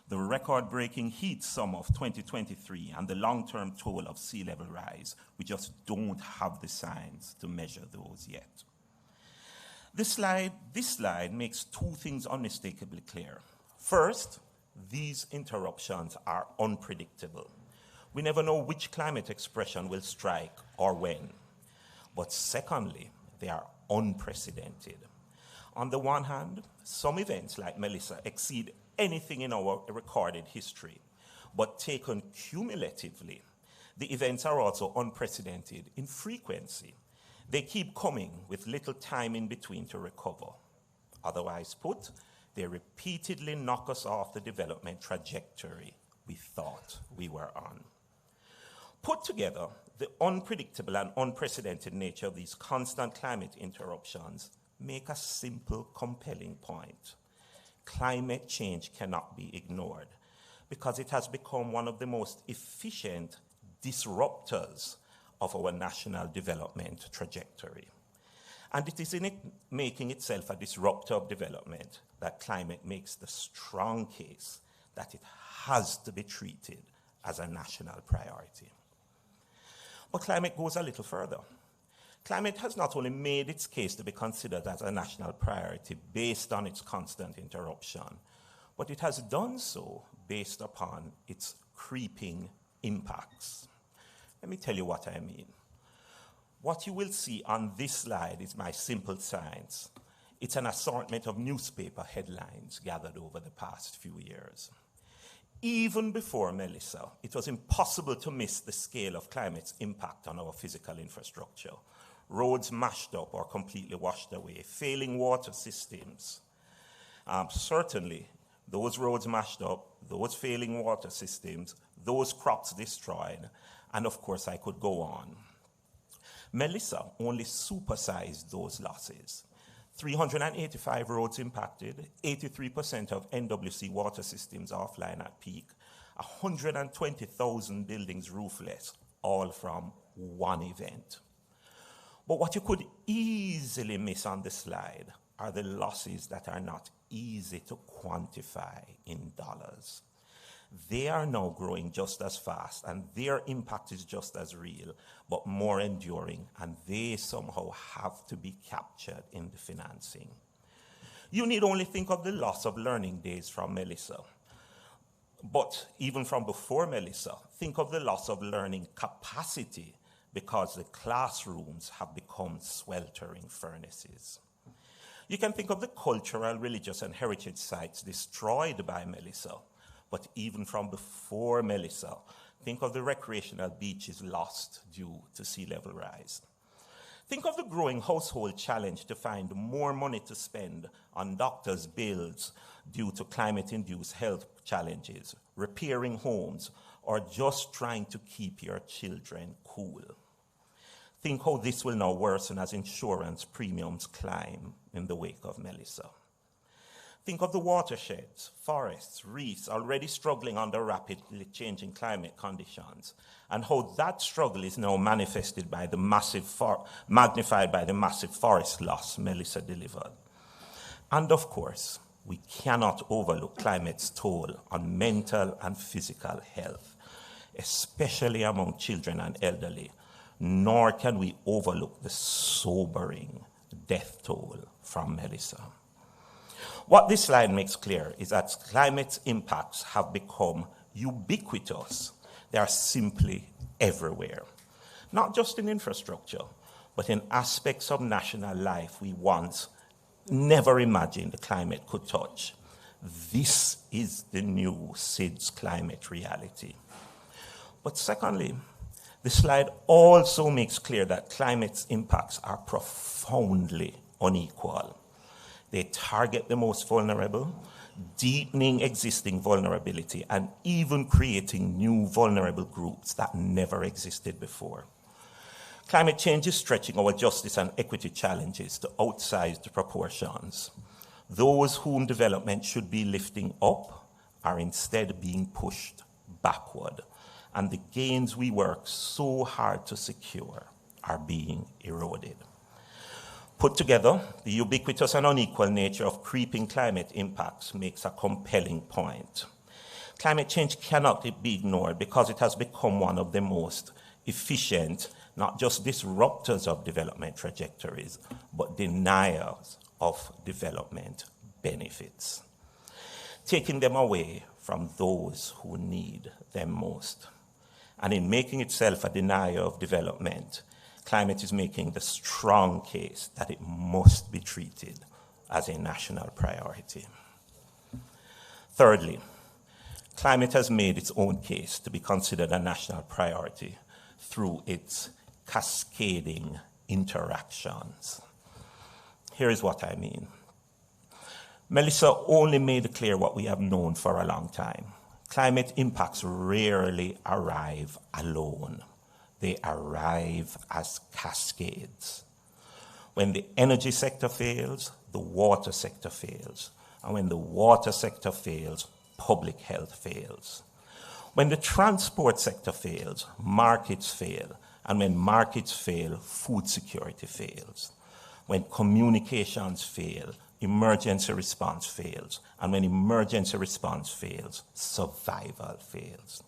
the record-breaking heat summer of 2023 and the long-term toll of sea level rise. We just don't have the science to measure those yet. This slide makes two things unmistakably clear. First, these interruptions are unpredictable. We never know which climate expression will strike or when. But secondly, they are unprecedented. On the one hand, some events like Melissa exceed anything in our recorded history. But taken cumulatively, the events are also unprecedented in frequency. They keep coming with little time in between to recover. Otherwise put, they repeatedly knock us off the development trajectory we thought we were on. Put together, the unpredictable and unprecedented nature of these constant climate interruptions make a simple, compelling point. Climate change cannot be ignored because it has become one of the most efficient disruptors of our national development trajectory. And it is in it making itself a disruptor of development that climate makes the strong case that it has to be treated as a national priority. But climate goes a little further. Climate has not only made its case to be considered as a national priority based on its constant interruption, but it has done so based upon its creeping impacts. Let me tell you what I mean. What you will see on this slide is my simple science. It's an assortment of newspaper headlines gathered over the past few years. Even before Melissa, it was impossible to miss the scale of climate's impact on our physical infrastructure. Roads mashed up or completely washed away, failing water systems. Certainly, those roads mashed up, those failing water systems, those crops destroyed, and of course I could go on. Melissa only supersized those losses. 385 roads impacted, 83% of NWC water systems offline at peak, 120,000 buildings roofless, all from one event. But what you could easily miss on the slide are the losses that are not easy to quantify in dollars. They are now growing just as fast, and their impact is just as real, but more enduring, and they somehow have to be captured in the financing. You need only think of the loss of learning days from Melissa. But even from before Melissa, think of the loss of learning capacity because the classrooms have become sweltering furnaces. You can think of the cultural, religious, and heritage sites destroyed by Melissa. But even from before Melissa, think of the recreational beaches lost due to sea level rise. Think of the growing household challenge to find more money to spend on doctors' bills due to climate-induced health challenges, repairing homes, or just trying to keep your children cool. Think how this will now worsen as insurance premiums climb in the wake of Melissa. Think of the watersheds, forests, reefs already struggling under rapidly changing climate conditions, and how that struggle is now magnified by the massive forest loss Melissa delivered. And of course, we cannot overlook climate's toll on mental and physical health, especially among children and elderly, nor can we overlook the sobering death toll from Melissa. What this slide makes clear is that climate's impacts have become ubiquitous. They are simply everywhere, not just in infrastructure, but in aspects of national life we once never imagined the climate could touch. This is the new SIDS climate reality. But secondly, the slide also makes clear that climate's impacts are profoundly unequal. They target the most vulnerable, deepening existing vulnerability, and even creating new vulnerable groups that never existed before. Climate change is stretching our justice and equity challenges to outsized proportions. Those whom development should be lifting up are instead being pushed backward, and the gains we work so hard to secure are being eroded. Put together, the ubiquitous and unequal nature of creeping climate impacts makes a compelling point. Climate change cannot be ignored because it has become one of the most efficient, not just disruptors of development trajectories, but deniers of development benefits, taking them away from those who need them most. And in making itself a denier of development, climate is making the strong case that it must be treated as a national priority. Thirdly, climate has made its own case to be considered a national priority through its cascading interactions. Here is what I mean. Melissa only made clear what we have known for a long time. Climate impacts rarely arrive alone. They arrive as cascades. When the energy sector fails, the water sector fails. And when the water sector fails, public health fails. When the transport sector fails, markets fail. And when markets fail, food security fails. When communications fail, emergency response fails. And when emergency response fails, survival fails.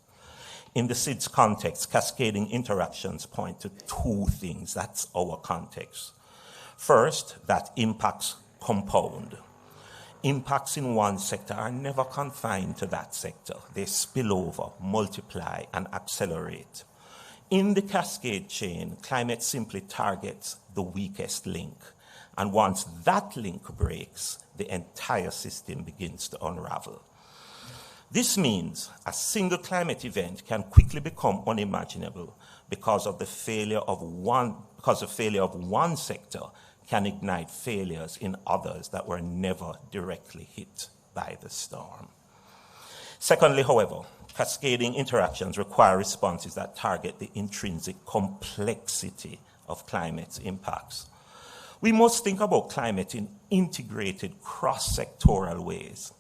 In the SIDS context, cascading interactions point to two things. That's our context. First, that impacts compound. Impacts in one sector are never confined to that sector. They spill over, multiply, and accelerate. In the cascade chain, climate simply targets the weakest link. And once that link breaks, the entire system begins to unravel. This means a single climate event can quickly become unimaginable because the failure of one sector can ignite failures in others that were never directly hit by the storm. Secondly, however, cascading interactions require responses that target the intrinsic complexity of climate's impacts. We must think about climate in integrated cross-sectoral ways.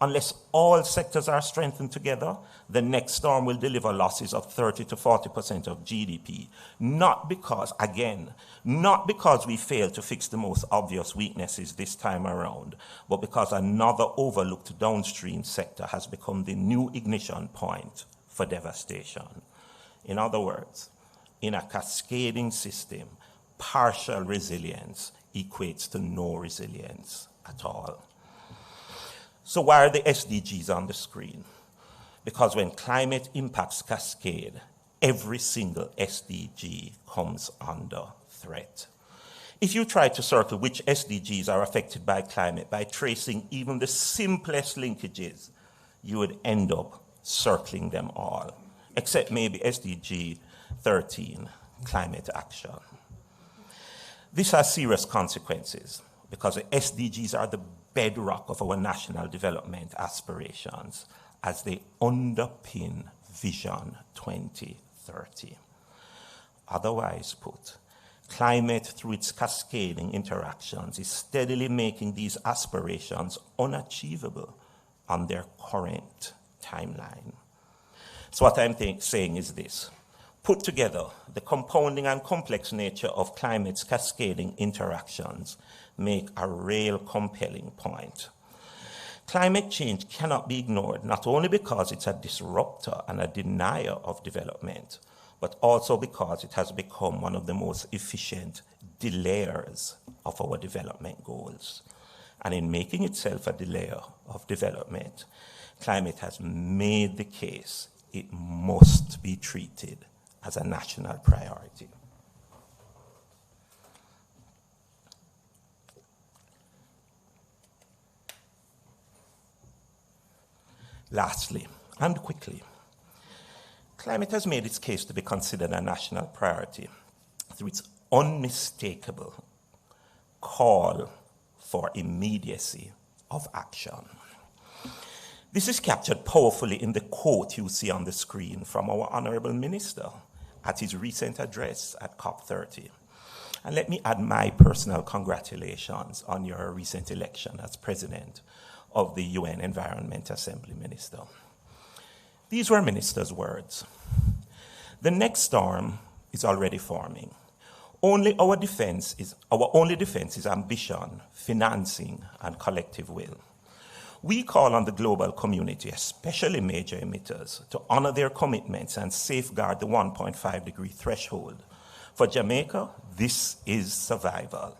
Unless all sectors are strengthened together, the next storm will deliver losses of 30 to 40% of GDP. Not because we failed to fix the most obvious weaknesses this time around, but because another overlooked downstream sector has become the new ignition point for devastation. In other words, in a cascading system, partial resilience equates to no resilience at all. So why are the SDGs on the screen? Because when climate impacts cascade, every single SDG comes under threat. If you try to circle which SDGs are affected by climate by tracing even the simplest linkages, you would end up circling them all, except maybe SDG 13, climate action. This has serious consequences because the SDGs are the bedrock of our national development aspirations as they underpin Vision 2030. Otherwise put, climate through its cascading interactions is steadily making these aspirations unachievable on their current timeline. So what I'm saying is this. Put together, the compounding and complex nature of climate's cascading interactions make a real compelling point. Climate change cannot be ignored, not only because it's a disruptor and a denier of development, but also because it has become one of the most efficient delayers of our development goals. And in making itself a delayer of development, climate has made the case it must be treated as a national priority. Lastly, and quickly, climate has made its case to be considered a national priority through its unmistakable call for immediacy of action. This is captured powerfully in the quote you see on the screen from our Honorable Minister at his recent address at COP30. And let me add my personal congratulations on your recent election as President of the UN Environment Assembly, Minister. These were Minister's words. The next storm is already forming. Our only defense is ambition, financing, and collective will. We call on the global community, especially major emitters, to honor their commitments and safeguard the 1.5-degree threshold. For Jamaica, this is survival.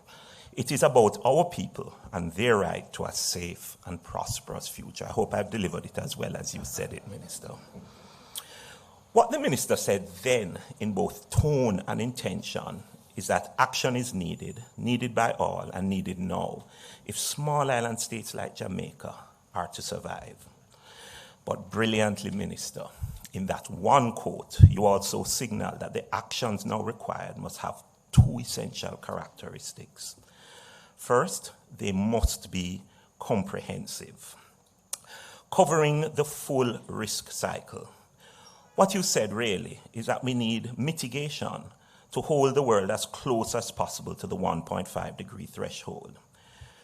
It is about our people and their right to a safe and prosperous future. I hope I've delivered it as well as you said it, Minister. What the Minister said then, in both tone and intention, is that action is needed by all and needed now, if small island states like Jamaica are to survive. But brilliantly, Minister, in that one quote, you also signal that the actions now required must have two essential characteristics. First, they must be comprehensive, covering the full risk cycle. What you said really is that we need mitigation to hold the world as close as possible to the 1.5-degree threshold.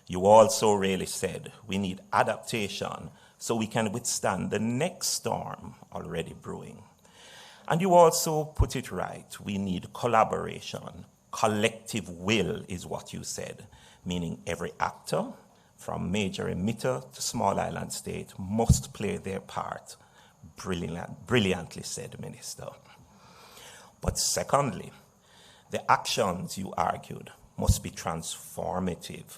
You also really said we need adaptation so we can withstand the next storm already brewing. And you also put it right, we need collaboration. Collective will is what you said, meaning every actor, from major emitter to small island state, must play their part. Brilliantly said, Minister. But secondly, the actions, you argued, must be transformative.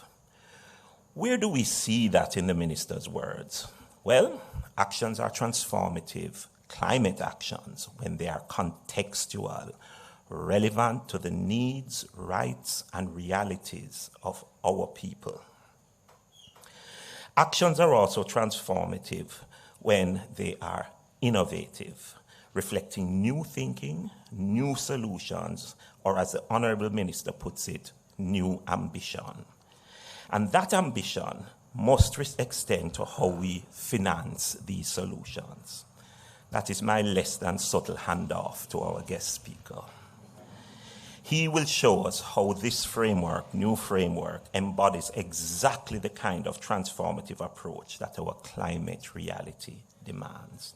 Where do we see that in the Minister's words? Well, actions are transformative, climate actions, when they are contextual, relevant to the needs, rights, and realities of our people. Actions are also transformative when they are innovative, reflecting new thinking, new solutions, or as the Honorable Minister puts it, new ambition. And that ambition must extend to how we finance these solutions. That is my less than subtle handoff to our guest speaker. He will show us how this framework, new framework, embodies exactly the kind of transformative approach that our climate reality demands.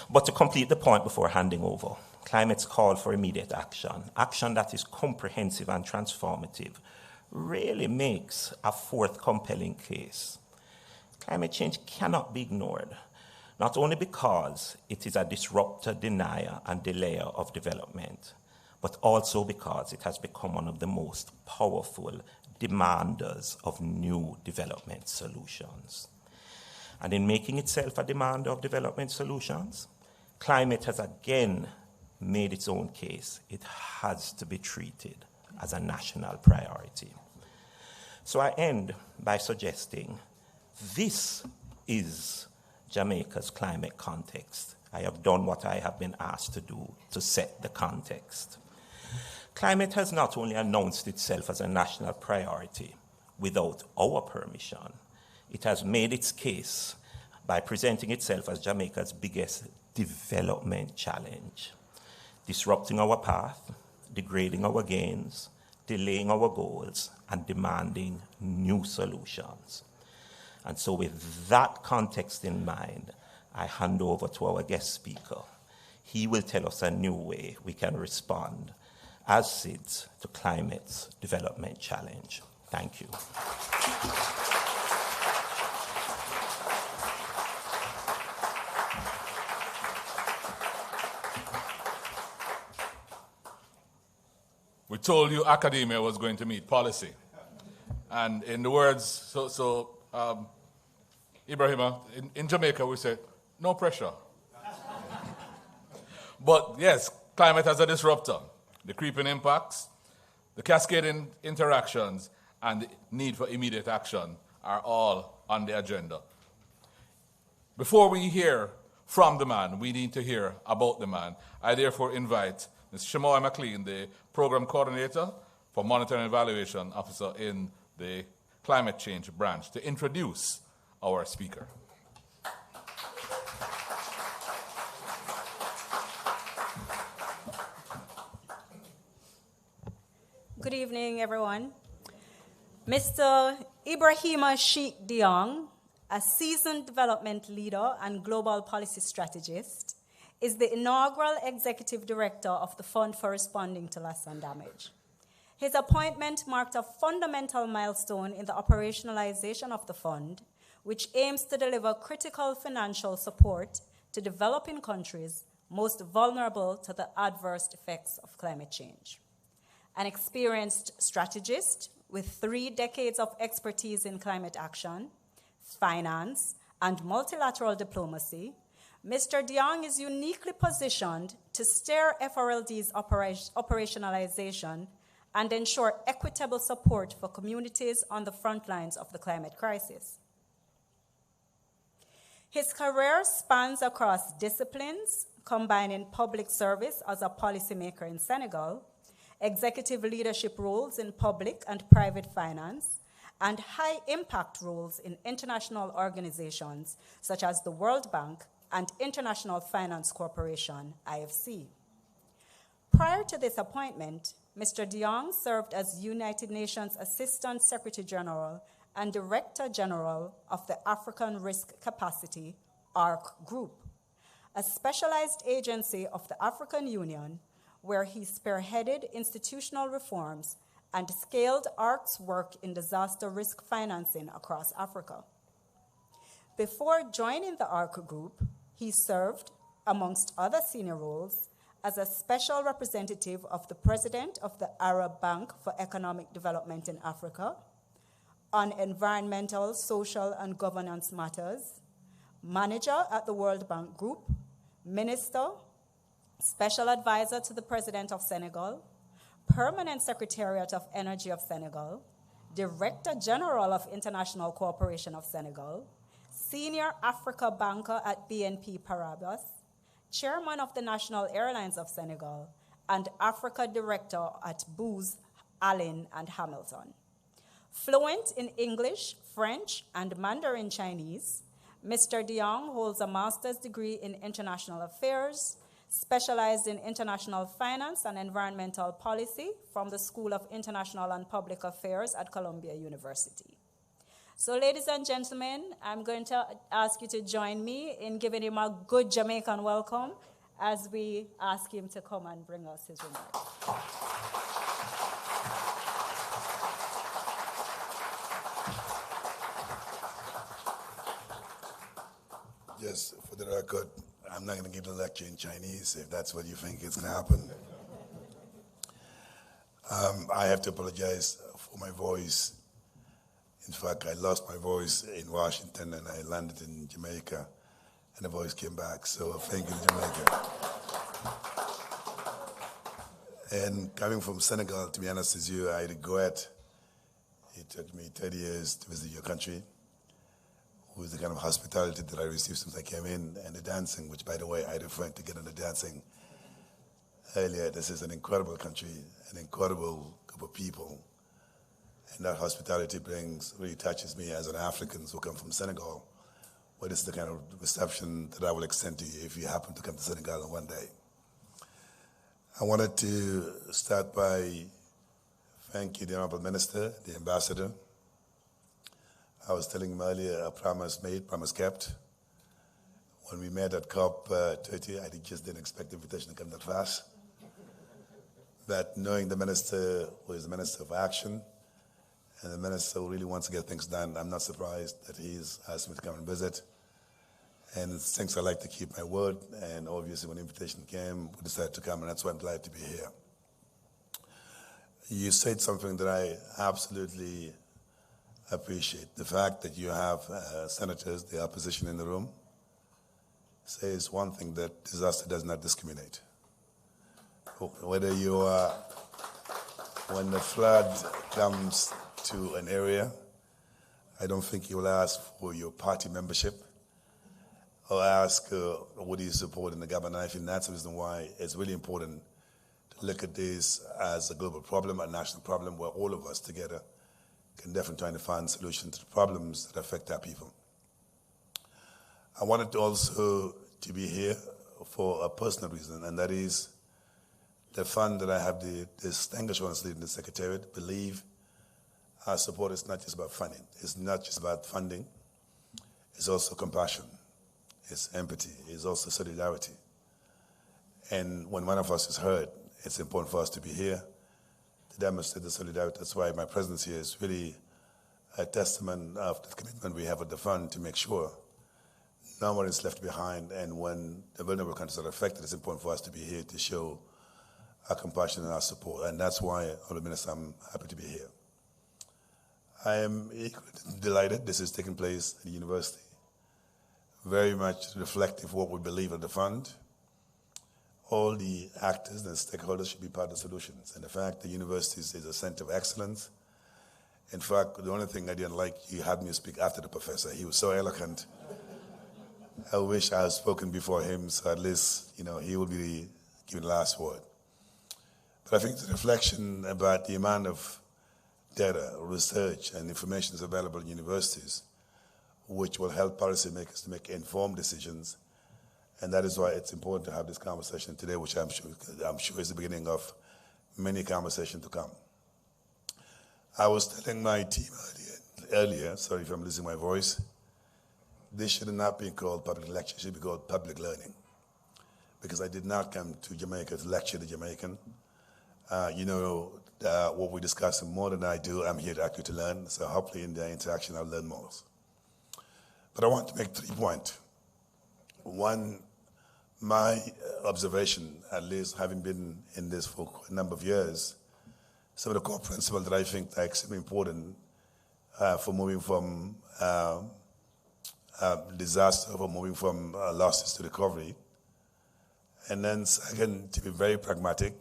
But to complete the point before handing over, climate's call for immediate action, action that is comprehensive and transformative, really makes a fourth compelling case. Climate change cannot be ignored, not only because it is a disruptor, denier, and delayer of development, but also because it has become one of the most powerful demanders of new development solutions. And in making itself a demander of development solutions, climate has again made its own case. It has to be treated as a national priority. So I end by suggesting this is Jamaica's climate context. I have done what I have been asked to do to set the context. Climate has not only announced itself as a national priority without our permission, it has made its case by presenting itself as Jamaica's biggest development challenge, disrupting our path, degrading our gains, delaying our goals, and demanding new solutions. And so with that context in mind, I hand over to our guest speaker. He will tell us a new way we can respond as SIDS to climate's development challenge. Thank you. We told you academia was going to meet policy. And in the words, Ibrahima, in Jamaica we say, no pressure. But yes, climate as a disruptor, the creeping impacts, the cascading interactions, and the need for immediate action are all on the agenda. Before we hear from the man, we need to hear about the man. I therefore invite Ms. Shamoy McLean, the Program Coordinator for Monitoring and Evaluation Officer in the Climate Change Branch, to introduce our speaker. Good evening, everyone. Mr. Ibrahima Sheikh Diong, a seasoned development leader and global policy strategist, is the inaugural executive director of the Fund for Responding to Loss and Damage. His appointment marked a fundamental milestone in the operationalization of the fund, which aims to deliver critical financial support to developing countries most vulnerable to the adverse effects of climate change. An experienced strategist with 3 decades of expertise in climate action, finance, and multilateral diplomacy, Mr. DeYoung is uniquely positioned to steer FRLD's operationalization and ensure equitable support for communities on the front lines of the climate crisis. His career spans across disciplines, combining public service as a policymaker in Senegal, executive leadership roles in public and private finance, and high-impact roles in international organizations such as the World Bank and International Finance Corporation, IFC. Prior to this appointment, Mr. DeYoung served as United Nations Assistant Secretary General and Director General of the African Risk Capacity, ARC Group, a specialized agency of the African Union where he spearheaded institutional reforms and scaled ARC's work in disaster risk financing across Africa. Before joining the ARC Group, he served, amongst other senior roles, as a special representative of the President of the Arab Bank for Economic Development in Africa, on environmental, social, and governance matters, manager at the World Bank Group, minister, special advisor to the President of Senegal, permanent Secretariat of Energy of Senegal, Director General of International Cooperation of Senegal, Senior Africa Banker at BNP Paribas, Chairman of the National Airlines of Senegal, and Africa Director at Booz Allen and Hamilton. Fluent in English, French, and Mandarin Chinese, Mr. DeYoung holds a master's degree in international affairs, specialized in international finance and environmental policy from the School of International and Public Affairs at Columbia University. So, ladies and gentlemen, I'm going to ask you to join me in giving him a good Jamaican welcome as we ask him to come and bring us his remarks. Just for the record, I'm not going to give a lecture in Chinese if that's what you think is going to happen. I have to apologize for my voice. In fact, I lost my voice in Washington and I landed in Jamaica and the voice came back. So thank you, Jamaica. And coming from Senegal, to be honest with you, I regret it took me 30 years to visit your country, with the kind of hospitality that I received since I came in, and the dancing, which, by the way, I referred to getting the dancing earlier. This is an incredible country, an incredible group of people, and that hospitality really touches me as an African who come from Senegal, where this is the kind of reception that I will extend to you if you happen to come to Senegal one day. I wanted to start by thanking the Honorable Minister, the Ambassador. I was telling him earlier, a promise made, promise kept. When we met at COP30, I just didn't expect the invitation to come that fast. But knowing the Minister who is the Minister of Action, and the Minister who really wants to get things done, I'm not surprised that he's asked me to come and visit. And since I like to keep my word, and obviously when the invitation came, we decided to come, and that's why I'm glad to be here. You said something that I absolutely appreciate. The fact that you have senators, the opposition in the room, says one thing, that disaster does not discriminate. Whether you are, when the flood comes to an area, I don't think you will ask for your party membership or ask what do you support in the government. I think that's the reason why it's really important to look at this as a global problem, a national problem, where all of us together can definitely try to find solutions to the problems that affect our people. I wanted also to be here for a personal reason, and that is the fund that I have the distinguished ones leading the Secretariat believe our support is not just about funding. It's not just about funding. It's also compassion. It's empathy. It's also solidarity. And when one of us is hurt, it's important for us to be here to demonstrate the solidarity. That's why my presence here is really a testament of the commitment we have at the fund to make sure no one is left behind. And when the vulnerable countries are affected, it's important for us to be here to show our compassion and our support. And that's why, Honourable Minister, I'm happy to be here. I am equally delighted this is taking place at the university. Very much reflective of what we believe at the fund. All the actors and stakeholders should be part of the solutions. And the fact the university is a center of excellence. In fact, the only thing I didn't like, you had me speak after the professor. He was so eloquent. I wish I had spoken before him, so at least, he would be giving the last word. But I think the reflection about the amount of data, research, and information is available in universities, which will help policymakers to make informed decisions. And that is why it's important to have this conversation today, which I'm sure is the beginning of many conversations to come. I was telling my team earlier, sorry if I'm losing my voice, this should not be called public lecture, it should be called public learning. Because I did not come to Jamaica to lecture the Jamaican. What we discuss more than I do, I'm here to actually to learn, so hopefully in the interaction I'll learn more. But I want to make 3 points. One, my observation, at least having been in this for a number of years, some of the core principles that I think are extremely important for moving from disaster, for moving from losses to recovery. And then second, to be very pragmatic,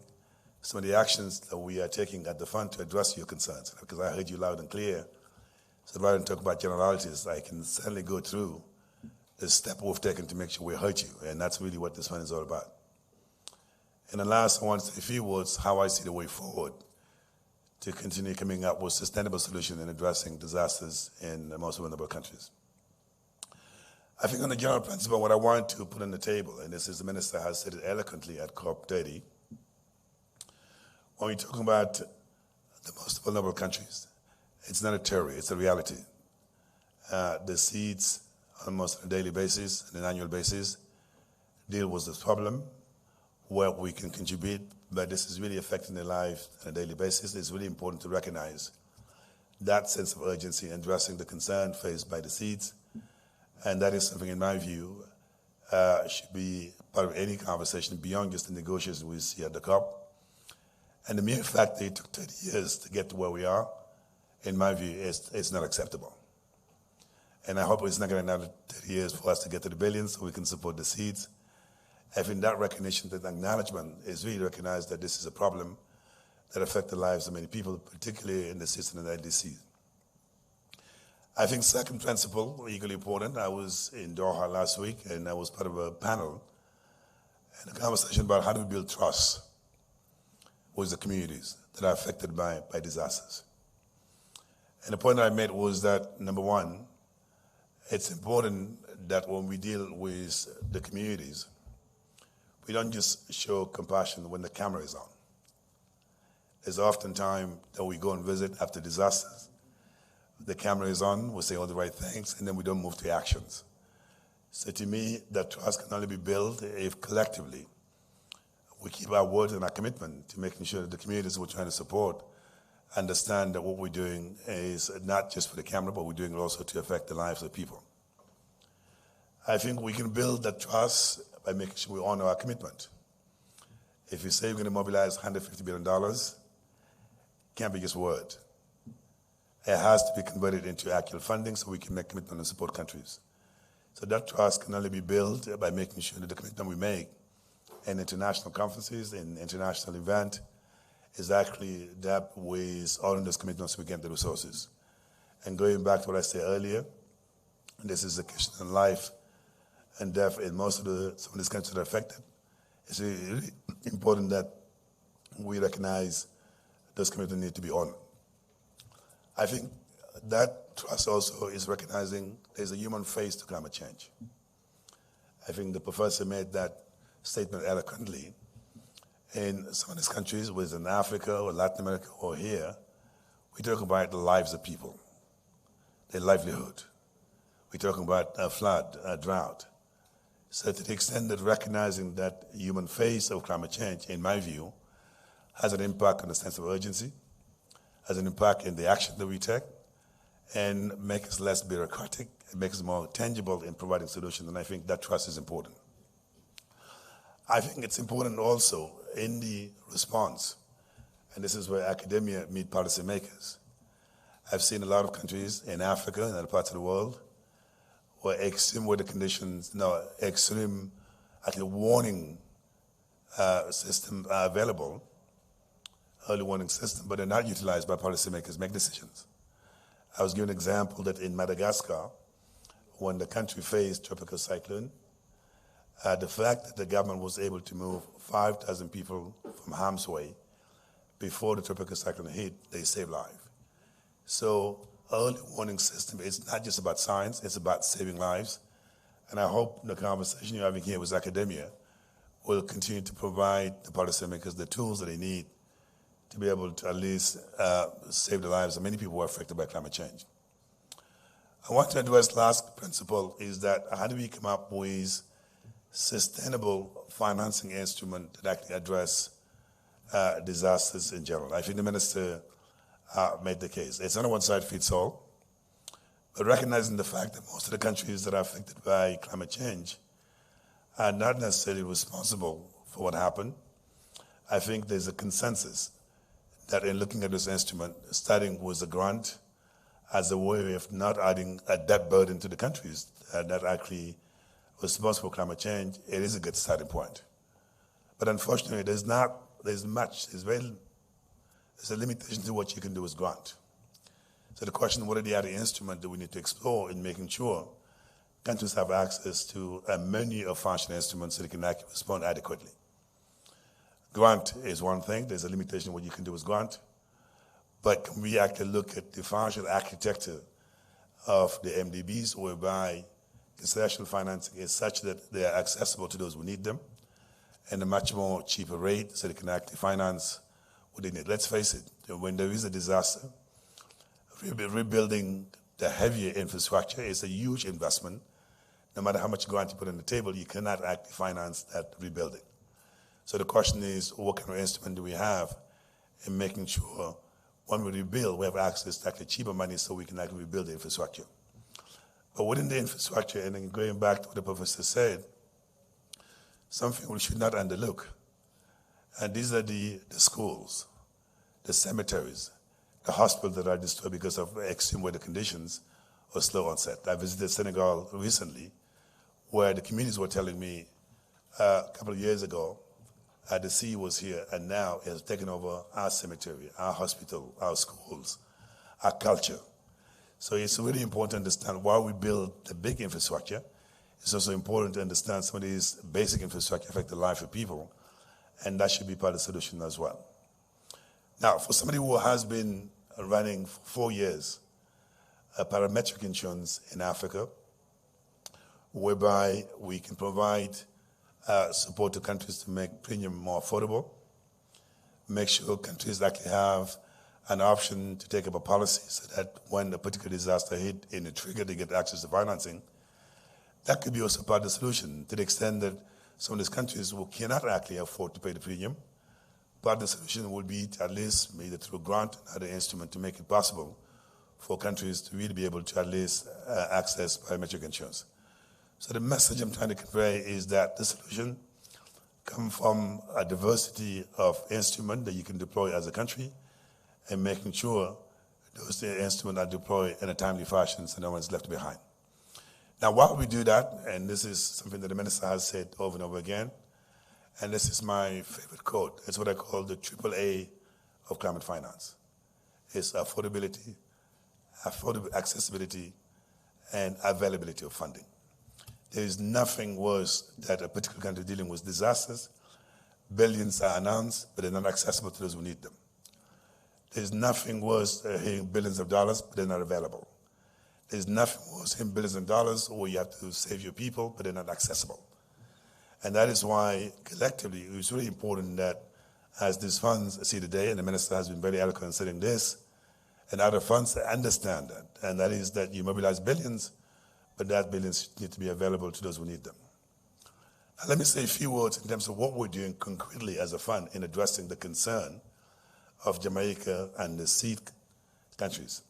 some of the actions that we are taking at the fund to address your concerns, because I heard you loud and clear. So rather than talk about generalities, I can certainly go through the step we've taken to make sure we hurt you, and that's really what this fund is all about. And then last, I want to say a few words how I see the way forward to continue coming up with sustainable solutions in addressing disasters in the most vulnerable countries. I think on the general principle, what I want to put on the table, and this is the Minister has said it eloquently at COP30, when we're talking about the most vulnerable countries, it's not a theory, it's a reality. The seeds, almost on a daily basis, on an annual basis, deal with this problem where we can contribute, but this is really affecting their lives on a daily basis. It's really important to recognize that sense of urgency in addressing the concern faced by the seeds. And that is something, in my view, should be part of any conversation beyond just the negotiations we see at the COP. And the mere fact that it took 30 years to get to where we are, in my view, it's not acceptable. And I hope it's not going to another 30 years for us to get to the billions so we can support the seeds. Having that recognition, that acknowledgement is really recognized that this is a problem that affects the lives of many people, particularly in the system of the LDC. I think second principle, equally important, I was in Doha last week and I was part of a panel and a conversation about how do we build trust with the communities that are affected by disasters. And the point that I made was that, number one, it's important that when we deal with the communities, we don't just show compassion when the camera is on. There's often time that we go and visit after disasters. The camera is on, we say all the right things, and then we don't move to actions. So to me, that trust can only be built if collectively we keep our word and our commitment to making sure that the communities we're trying to support understand that what we're doing is not just for the camera, but we're doing it also to affect the lives of people. I think we can build that trust by making sure we honor our commitment. If you say we're going to mobilize $150 billion, can't be just word. It has to be converted into actual funding so we can make commitment and support countries. So that trust can only be built by making sure that the commitment we make in international conferences, in international events, is actually that with honoring those commitments we get the resources. And going back to what I said earlier, this is a question of life and death in some of these countries that are affected. It's really important that we recognize those commitments need to be honored. I think that trust also is recognizing there's a human face to climate change. I think the professor made that statement eloquently. In some of these countries, whether in Africa or Latin America or here, we talk about the lives of people, their livelihood. We're talking about a flood, a drought. So to the extent that recognizing that human face of climate change, in my view, has an impact on the sense of urgency, has an impact in the action that we take and make us less bureaucratic, and make us more tangible in providing solutions, and I think that trust is important. I think it's important also in the response, and this is where academia meet policymakers. I've seen a lot of countries in Africa and other parts of the world where extreme weather conditions, extreme actually warning systems are available, early warning system, but they're not utilized by policymakers make decisions. I was given an example that in Madagascar, when the country faced tropical cyclone, the fact that the government was able to move 5,000 people from harm's way before the tropical cyclone hit, they saved lives. So early warning system is not just about science, it's about saving lives. And I hope the conversation you're having here with academia will continue to provide the policymakers the tools that they need to be able to at least save the lives of many people who are affected by climate change. I want to address the last principle is that how do we come up with sustainable financing instrument that actually address disasters in general. I think the minister made the case. It's not a one-size-fits-all, but recognizing the fact that most of the countries that are affected by climate change are not necessarily responsible for what happened, I think there's a consensus that in looking at this instrument, starting with a grant as a way of not adding a debt burden to the countries that actually responsible for climate change, it is a good starting point. But unfortunately, there's a limitation to what you can do with grant. So the question, what are the other instruments that we need to explore in making sure countries have access to a menu of functional instruments so they can actually respond adequately? Grant is one thing. There's a limitation of what you can do with grant. But can we actually look at the financial architecture of the MDBs whereby international financing is such that they are accessible to those who need them and a much more cheaper rate so they can actually finance what they need. Let's face it, when there is a disaster, rebuilding the heavier infrastructure is a huge investment. No matter how much grant you put on the table, you cannot actually finance that rebuilding. So the question is, what kind of instrument do we have in making sure when we rebuild, we have access to actually cheaper money so we can actually rebuild the infrastructure. But within the infrastructure, and then going back to what the professor said, something we should not underlook. And these are the schools, the cemeteries, the hospitals that are destroyed because of extreme weather conditions or slow onset. I visited Senegal recently, where the communities were telling me a couple of years ago, the sea was here, and now it has taken over our cemetery, our hospital, our schools, our culture. So it's really important to understand why we build the big infrastructure. It's also important to understand some of these basic infrastructure affect the life of people, and that should be part of the solution as well. Now, for somebody who has been running for 4 years a parametric insurance in Africa, whereby we can provide support to countries to make premium more affordable, make sure countries actually have an option to take up a policy so that when a particular disaster hit in a trigger, they get access to financing. That could be also part of the solution to the extent that some of these countries who cannot actually afford to pay the premium, part of the solution would be to at least, either through grant or other instrument, to make it possible for countries to really be able to at least access biometric insurance. So the message I'm trying to convey is that the solution comes from a diversity of instruments that you can deploy as a country and making sure those instruments are deployed in a timely fashion so no one's left behind. Now, while we do that, and this is something that the minister has said over and over again, and this is my favorite quote, it's what I call the AAA of climate finance. It's affordability, accessibility, and availability of funding. There is nothing worse that a particular country dealing with disasters. Billions are announced, but they're not accessible to those who need them. There's nothing worse than hearing billions of dollars, but they're not available. There's nothing worse than billions of dollars where you have to save your people, but they're not accessible. And that is why, collectively, it's really important that as these funds see the day, and the minister has been very eloquent in saying this, and other funds understand that, and that is that you mobilize billions, but that billions need to be available to those who need them. Now, let me say a few words in terms of what we're doing concretely as a fund in addressing the concern of Jamaica and the seed countries.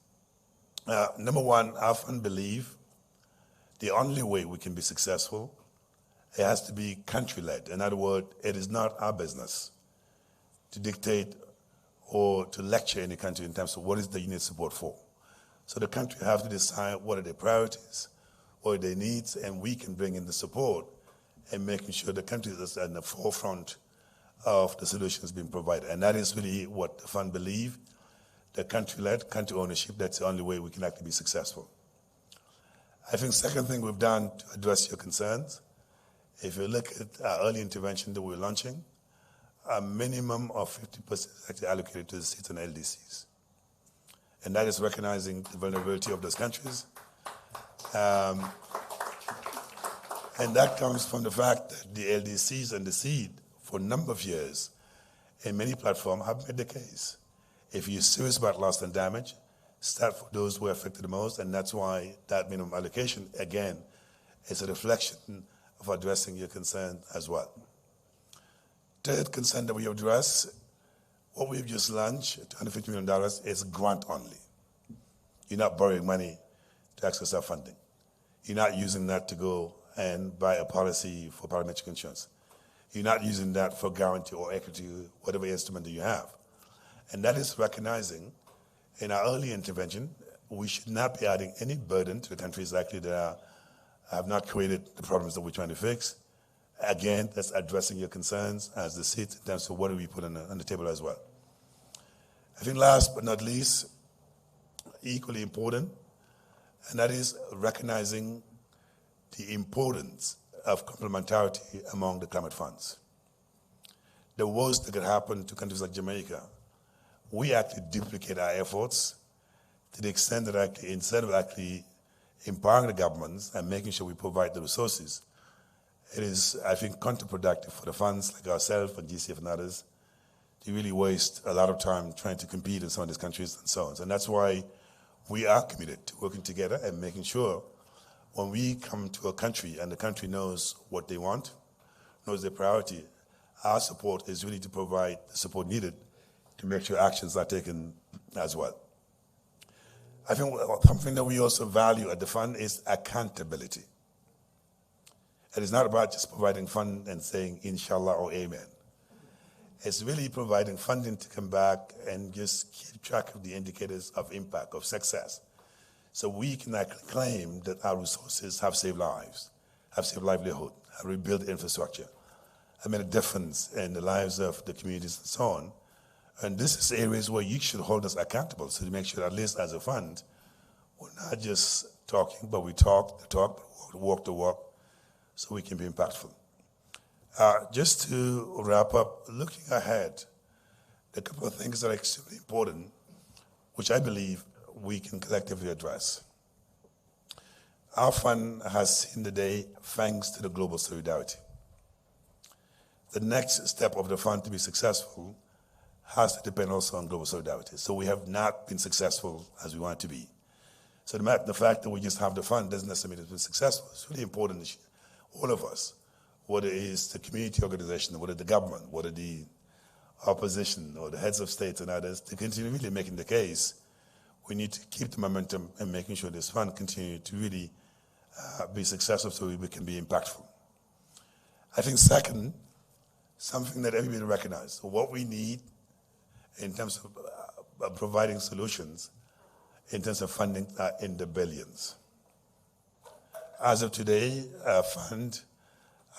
Number one, I often believe the only way we can be successful, it has to be country-led. In other words, it is not our business to dictate or to lecture any country in terms of what is the unit support for. So the country have to decide what are their priorities, what are their needs, and we can bring in the support and making sure the country is at the forefront of the solutions being provided. And that is really what the fund believe, the country-led, country ownership, that's the only way we can actually be successful. I think second thing we've done to address your concerns, if you look at our early intervention that we're launching, a minimum of 50% is actually allocated to the states and LDCs. And that is recognizing the vulnerability of those countries. And that comes from the fact that the LDCs and the seed, for a number of years, in many platforms, have made the case. If you're serious about loss and damage, start for those who are affected the most, and that's why that minimum allocation, again, is a reflection of addressing your concern as well. Third concern that we address, what we've just launched, $250 million, is grant only. You're not borrowing money to access our funding. You're not using that to go and buy a policy for parametric insurance. You're not using that for guarantee or equity, whatever instrument that you have. And that is recognizing in our early intervention, we should not be adding any burden to the countries likely that have not created the problems that we're trying to fix. Again, that's addressing your concerns as the seat in terms of what do we put on the table as well. I think last but not least, equally important, and that is recognizing the importance of complementarity among the climate funds. The worst that could happen to countries like Jamaica, we actually duplicate our efforts to the extent that actually, instead of actually empowering the governments and making sure we provide the resources, it is, I think, counterproductive for the funds like ourselves and GCF and others to really waste a lot of time trying to compete in some of these countries and so on. And that's why we are committed to working together and making sure when we come to a country and the country knows what they want, knows their priority, our support is really to provide the support needed to make sure actions are taken as well. I think something that we also value at the fund is accountability. It is not about just providing fund and saying inshallah or amen. It's really providing funding to come back and just keep track of the indicators of impact, of success. So we can actually claim that our resources have saved lives, have saved livelihood, have rebuilt infrastructure, have made a difference in the lives of the communities and so on. And this is areas where you should hold us accountable, so to make sure at least as a fund, we're not just talking, but we talk the talk, walk the walk, so we can be impactful. Just to wrap up, looking ahead, a couple of things that are extremely important, which I believe we can collectively address. Our fund has seen the day thanks to the global solidarity. The next step of the fund to be successful has to depend also on global solidarity. So we have not been successful as we want to be. So the fact that we just have the fund doesn't necessarily mean it's been successful. It's really important, all of us, whether it is the community organization, whether the government, whether the opposition or the heads of states and others, to continue really making the case, we need to keep the momentum and making sure this fund continue to really be successful so we can be impactful. I think second, something that everybody recognizes, what we need in terms of providing solutions, in terms of funding, are in the billions. As of today, our fund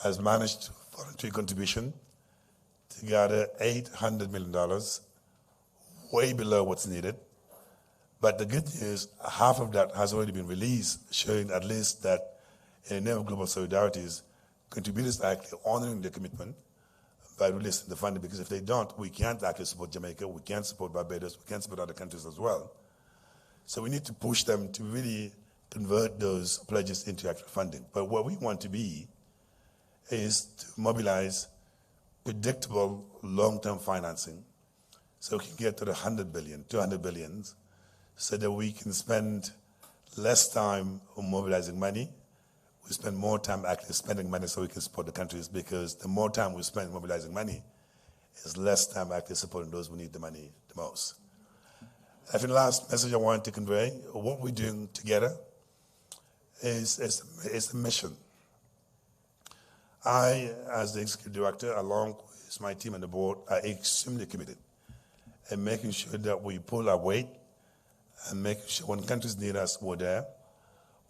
has managed voluntary contribution to gather $800 million, way below what's needed. But the good news, half of that has already been released, showing at least that in the name of global solidarities, contributors are actually honoring their commitment by releasing the funding, because if they don't, we can't actually support Jamaica, we can't support Barbados, we can't support other countries as well. So we need to push them to really convert those pledges into actual funding. But what we want to be is to mobilize predictable long-term financing so we can get to the 100 billion, 200 billions, so that we can spend less time on mobilizing money. We spend more time actually spending money so we can support the countries, because the more time we spend mobilizing money, is less time actually supporting those who need the money the most. I think the last message I wanted to convey, what we're doing together is a mission. I, as the executive director, along with my team and the board, are extremely committed in making sure that we pull our weight and making sure when countries need us, we're there.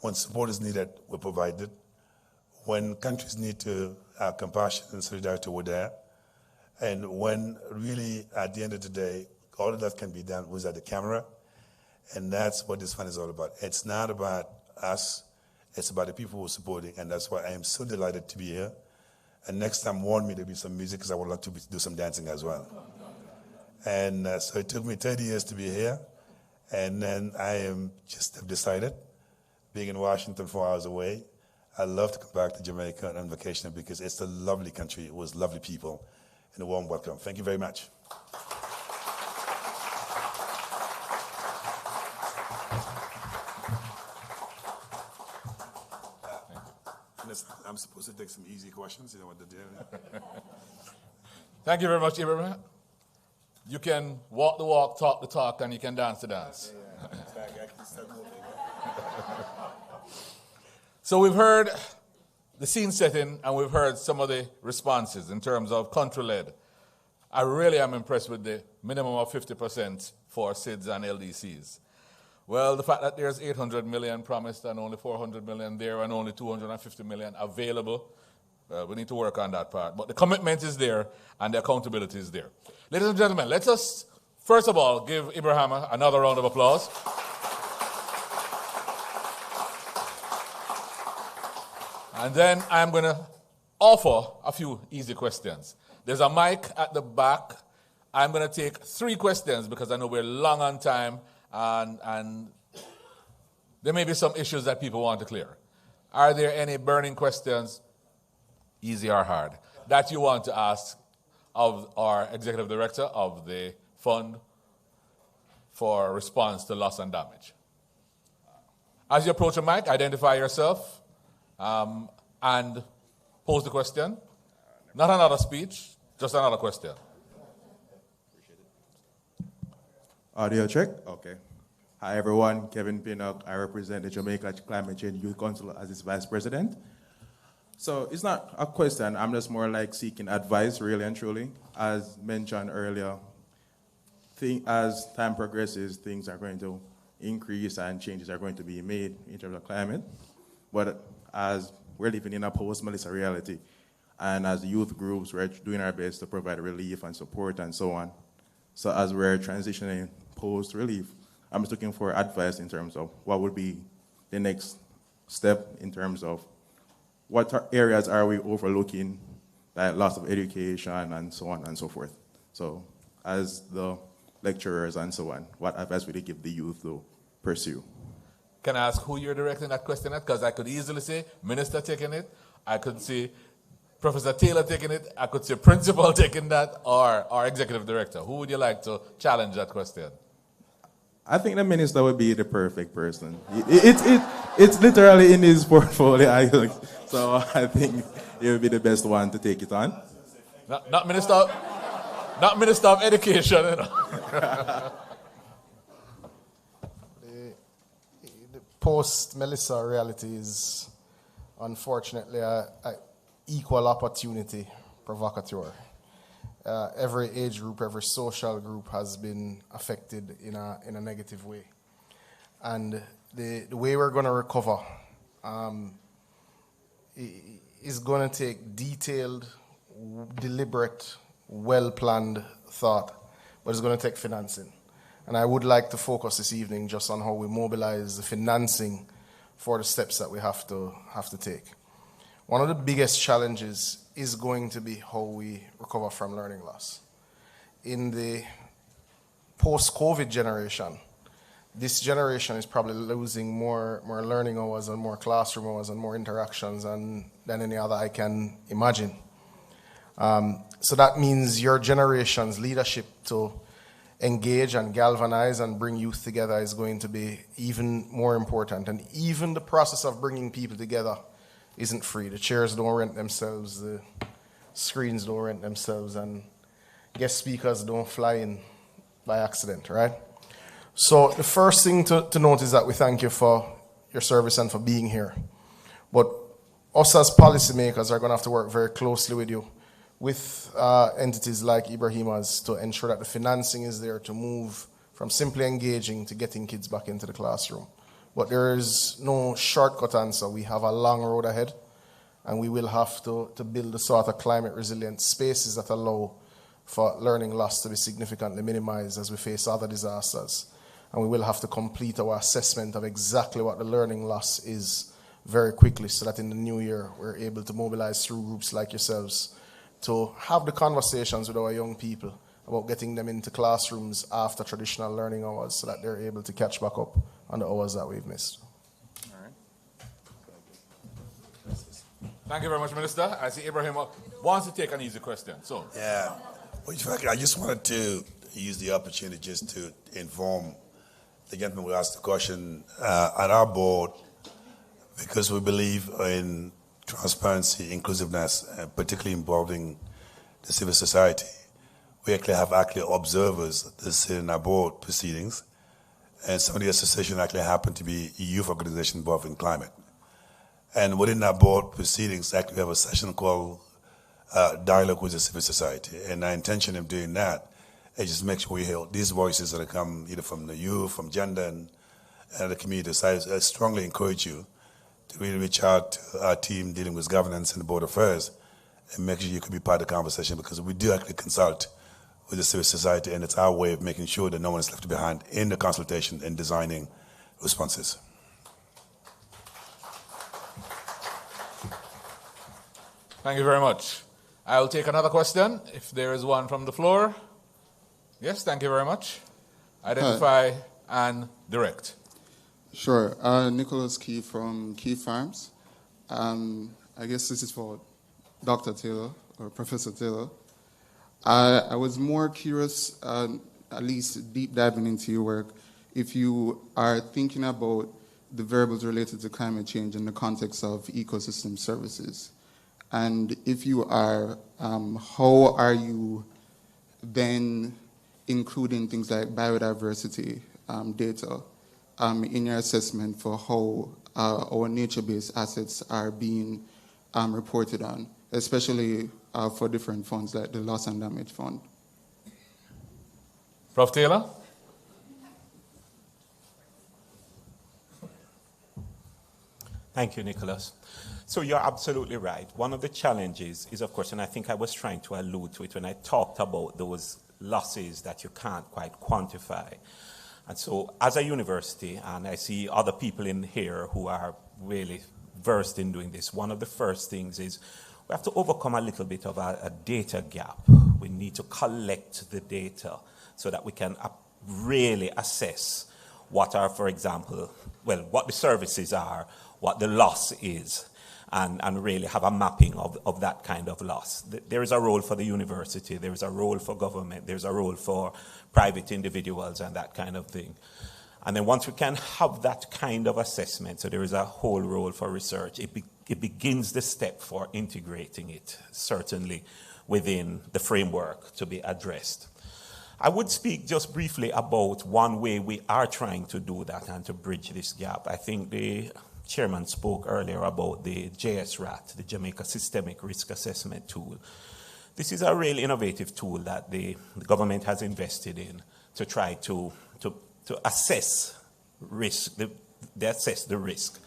When support is needed, we're provided. When countries need to have compassion and solidarity, we're there. And when really, at the end of the day, all of that can be done without the camera. And that's what this fund is all about. It's not about us. It's about the people who are supporting. And that's why I am so delighted to be here. And next time, warn me there'll be some music because I would like to do some dancing as well. And so it took me 30 years to be here. And then I am just have decided, being in Washington 4 hours away, I love to come back to Jamaica on vacation because it's a lovely country with lovely people and a warm welcome. Thank you very much. I'm supposed to take some easy questions. You know what to do. Thank you very much, Ibrahim. You can walk the walk, talk the talk, and you can dance the dance. So we've heard the scene setting, and we've heard some of the responses in terms of country-led. I really am impressed with the minimum of 50% for SIDS and LDCs. Well, the fact that there's 800 million promised and only 400 million there and only 250 million available, we need to work on that part. But the commitment is there and the accountability is there. Ladies and gentlemen, let us, first of all, give Ibrahim another round of applause. And then I'm going to offer a few easy questions. There's a mic at the back. I'm going to take 3 questions because I know we're long on time. And there may be some issues that people want to clear. Are there any burning questions, easy or hard, that you want to ask of our executive director of the fund for response to loss and damage? As you approach the mic, identify yourself and pose the question. Not another speech, just another question. Audio check? Okay. Hi, everyone. Kevin Pinnock. I represent the Jamaica Climate Change Youth Council as its vice president. So it's not a question. I'm just more like seeking advice, really and truly. As mentioned earlier, as time progresses, things are going to increase and changes are going to be made in terms of climate. But as we're living in a post-Melissa reality, and as youth groups, we're doing our best to provide relief and support and so on. So as we're transitioning post-relief, I'm just looking for advice in terms of what would be the next step in terms of what areas are we overlooking, like loss of education and so on and so forth. So as the lecturers and so on, what advice would you give the youth to pursue? Can I ask who you're directing that question at? Because I could easily say Minister taking it, I could say Professor Taylor taking it, I could say Principal taking that, or our Executive Director. Who would you like to challenge that question? I think the Minister would be the perfect person. It's literally in his portfolio, so I think he would be the best one to take it on. Not Minister of Education, you know. The post-Melissa reality is unfortunately a equal opportunity provocateur. Every age group, every social group has been affected in a negative way. And the way we're going to recover is going to take detailed, deliberate, well-planned thought, but it's going to take financing. And I would like to focus this evening just on how we mobilize the financing for the steps that we have to take. One of the biggest challenges is going to be how we recover from learning loss. In the post-COVID generation, this generation is probably losing more learning hours and more classroom hours and more interactions than any other I can imagine. So that means your generation's leadership to engage and galvanize and bring youth together is going to be even more important. And even the process of bringing people together isn't free. The chairs don't rent themselves, the screens don't rent themselves, and guest speakers don't fly in by accident, right? So the first thing to note is that we thank you for your service and for being here. But us as policymakers are going to have to work very closely with you, with entities like Ibrahima's, to ensure that the financing is there to move from simply engaging to getting kids back into the classroom. But there is no shortcut answer. We have a long road ahead, and we will have to build the sort of climate resilient spaces that allow for learning loss to be significantly minimized as we face other disasters. And we will have to complete our assessment of exactly what the learning loss is very quickly, so that in the new year we're able to mobilize through groups like yourselves to have the conversations with our young people about getting them into classrooms after traditional learning hours so that they're able to catch back up on the hours that we've missed. All right. Thank you very much, Minister. I see Ibrahim wants to take an easy question. So Yeah. Well, in fact, I just wanted to use the opportunity just to inform the gentleman who asked the question at our board, because we believe in transparency, inclusiveness, particularly involving the civil society. We actually have observers that sit in our board proceedings, and some of the association actually happen to be a youth organization involved in climate. And within our board proceedings, actually we have a session called Dialogue with the Civil Society. And our intention of doing that is just make sure we hear these voices that come either from the youth, from gender, and the community. So I strongly encourage you to really reach out to our team dealing with governance and the board affairs and make sure you can be part of the conversation, because we do actually consult with the civil society, and it's our way of making sure that no one is left behind in the consultation and designing responses. thank you very much. I'll take another question if there is one from the floor. Yes, thank you very much. Identify and direct. Sure. Nicholas Key from Key Farms. I guess this is for Dr. Taylor or Professor Taylor. I was more curious, at least deep diving into your work, if you are thinking about the variables related to climate change in the context of ecosystem services. And if you are, how are you then including things like biodiversity data in your assessment for how our nature-based assets are being reported on, especially for different funds like the Loss and Damage Fund? Prof. Taylor? Thank you, Nicholas. So you're absolutely right. One of the challenges is, of course, and I think I was trying to allude to it when I talked about those losses that you can't quite quantify. And so as a university, and I see other people in here who are really versed in doing this, one of the first things is we have to overcome a little bit of a data gap. We need to collect the data so that we can really assess what are, for example, well, what the services are, what the loss is, and really have a mapping of that kind of loss. There is a role for the university, there is a role for government, there's a role for private individuals and that kind of thing. And then once we can have that kind of assessment, so there is a whole role for research, it begins the step for integrating it, certainly within the framework to be addressed. I would speak just briefly about one way we are trying to do that and to bridge this gap. I think the chairman spoke earlier about the JSRAT, the Jamaica Systemic Risk Assessment Tool. This is a really innovative tool that the government has invested in to try to assess risk, they assess the risk.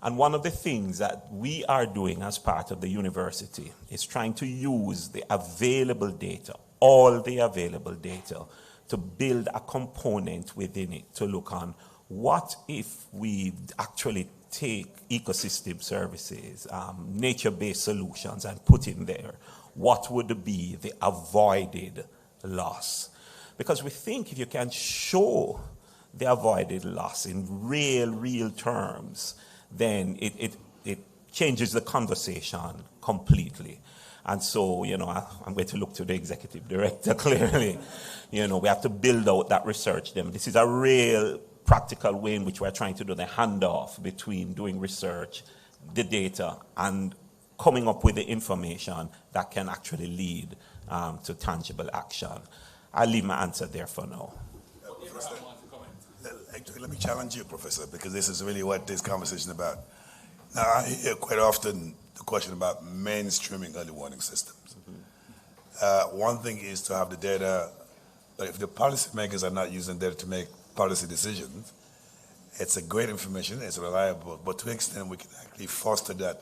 And one of the things that we are doing as part of the university is trying to use the available data, all the available data, to build a component within it to look on what if we actually take ecosystem services, nature-based solutions, and put in there, what would be the avoided loss? Because we think if you can show the avoided loss in real terms, then it changes the conversation completely. And so, I'm going to look to the executive director clearly. We have to build out that research. This is a real practical way in which we're trying to do the handoff between doing research, the data, and coming up with the information that can actually lead to tangible action. I'll leave my answer there for now. Actually, let me challenge you, Professor, because this is really what this conversation is about. Now, I hear quite often the question about mainstreaming early warning systems. One thing is to have the data, but if the policymakers are not using data to make policy decisions, it's a great information, it's reliable, but to the extent we can actually foster that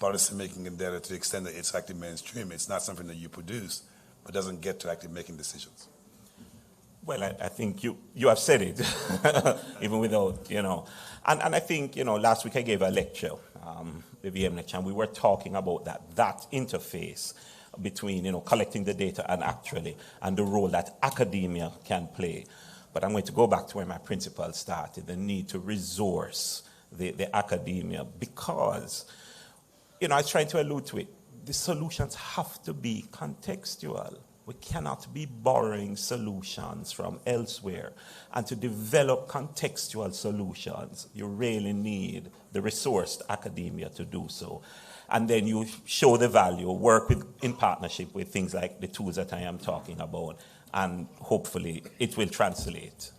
policy making and data to the extent that it's actually mainstream, it's not something that you produce, but doesn't get to actually making decisions. Well, I think you have said it, even without, And I think, last week I gave a lecture, the VM lecture, and we were talking about that interface between, collecting the data and the role that academia can play. But I'm going to go back to where my principal started, the need to resource the academia, because, I tried to allude to it, the solutions have to be contextual. We cannot be borrowing solutions from elsewhere. And to develop contextual solutions, you really need the resourced academia to do so. And then you show the value, work in partnership with things like the tools that I am talking about, and hopefully it will translate.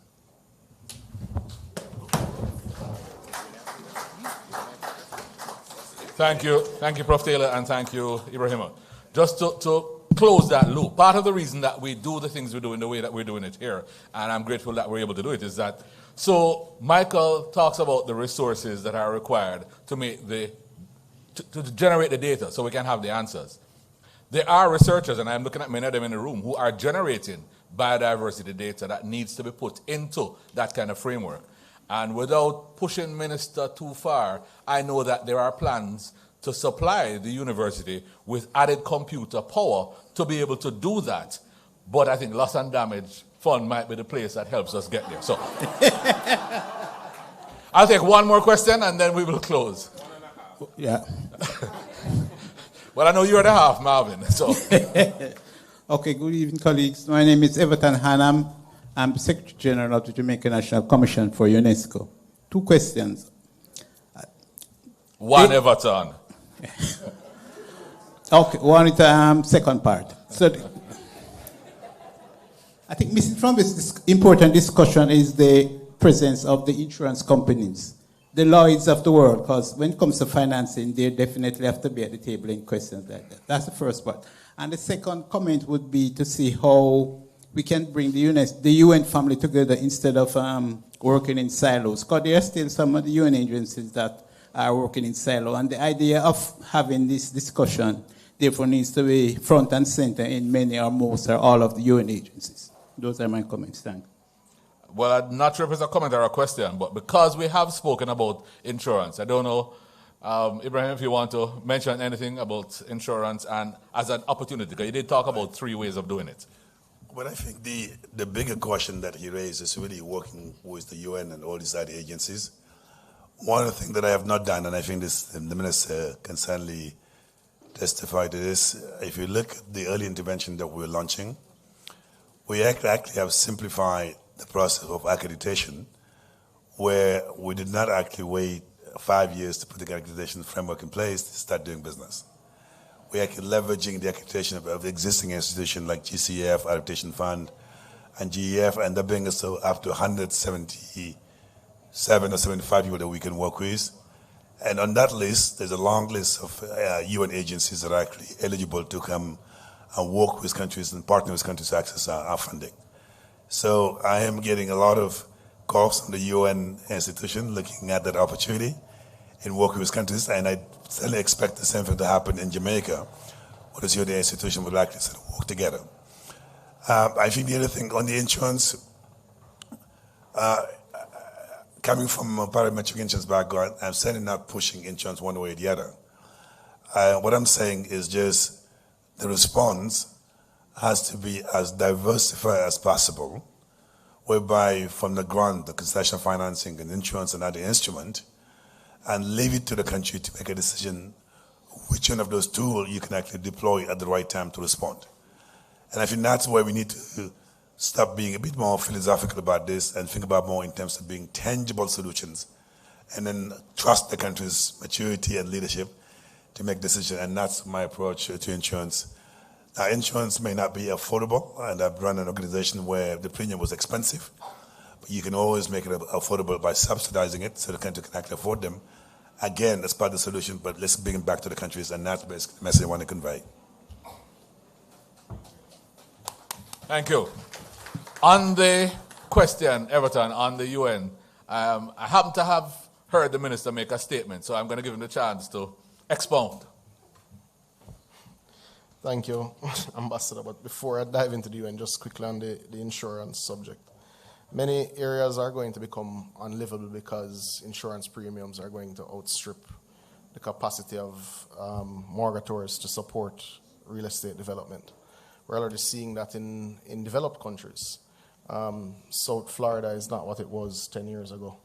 Thank you, Prof. Taylor, and thank you, Ibrahima. Just to close that loop, part of the reason that we do the things we do in the way that we're doing it here, and I'm grateful that we're able to do it, is that, so Michael talks about the resources that are required to make to generate the data so we can have the answers. There are researchers, and I'm looking at many of them in the room, who are generating biodiversity data that needs to be put into that kind of framework. And without pushing Minister too far, I know that there are plans to supply the university with added computer power to be able to do that. But I think loss and damage fund might be the place that helps us get there. So I'll take one more question and then we will close. Yeah. Well, I know you're the half, Marvin. So. Okay, good evening, colleagues. My name is Everton Hannam. I'm Secretary General of the Jamaica National Commission for UNESCO. Two questions. Everton. Okay, one is second part. So I think missing from this important discussion is the presence of the insurance companies, the Lloyds of the world, because when it comes to financing, they definitely have to be at the table in questions like that. That's the first part. And the second comment would be to see how we can bring the UN family together instead of working in silos. Because there are still some of the UN agencies that are working in silo. And the idea of having this discussion therefore needs to be front and center in many or most or all of the UN agencies. Those are my comments. Thank you. Well, I'm not sure if it's a comment or a question, but because we have spoken about insurance, I don't know, Ibrahim, if you want to mention anything about insurance and as an opportunity, because you did talk about 3 ways of doing it. Well, I think the bigger question that he raised is really working with the UN and all these other agencies. One of the things that I have not done, and I think the minister can certainly testify to this, if you look at the early intervention that we're launching, we actually have simplified the process of accreditation, where we did not actually wait 5 years to put the accreditation framework in place to start doing business. We're actually leveraging the accreditation of existing institutions like GCF, Accreditation Fund, and GEF, and that brings us to up to 177 or 75 people that we can work with. And on that list, there's a long list of UN agencies that are actually eligible to come and work with countries and partner with countries to access our funding. So I am getting a lot of calls from the UN institution looking at that opportunity in working with countries, and I certainly expect the same thing to happen in Jamaica, where this UN institution will actually sort of work together. I think the other thing on the insurance, coming from a parametric insurance background, I'm certainly not pushing insurance one way or the other. What I'm saying is just the response has to be as diversified as possible, whereby from the ground, the concession financing and insurance and other instrument, and leave it to the country to make a decision which one of those tools you can actually deploy at the right time to respond. And I think that's where we need to stop being a bit more philosophical about this and think about more in terms of being tangible solutions, and then trust the country's maturity and leadership to make decisions. And that's my approach to insurance. Now, insurance may not be affordable, and I've run an organization where the premium was expensive, but you can always make it affordable by subsidizing it so the country can actually afford them. Again, that's part of the solution, but let's bring it back to the countries, and that's basically the message I want to convey. Thank you. On the question, Everton, on the UN, I happen to have heard the minister make a statement, so I'm going to give him the chance to expound. Thank you, Ambassador. But before I dive into the UN, just quickly on the insurance subject. Many areas are going to become unlivable because insurance premiums are going to outstrip the capacity of mortgagors to support real estate development. We're already seeing that in developed countries. South Florida is not what it was 10 years ago,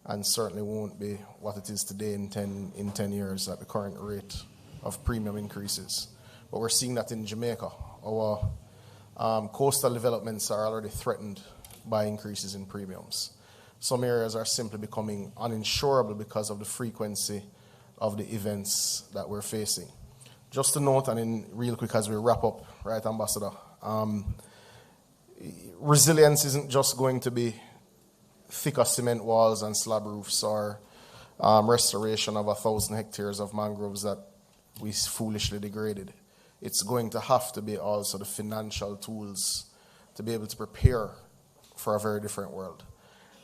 and certainly won't be what it is today in 10 years at the current rate of premium increases. But we're seeing that in Jamaica. Our coastal developments are already threatened by increases in premiums. Some areas are simply becoming uninsurable because of the frequency of the events that we're facing. Just to note, and in real quick as we wrap up, right, Ambassador, resilience isn't just going to be thicker cement walls and slab roofs or restoration of 1,000 hectares of mangroves that we foolishly degraded. It's going to have to be also the financial tools to be able to prepare for a very different world.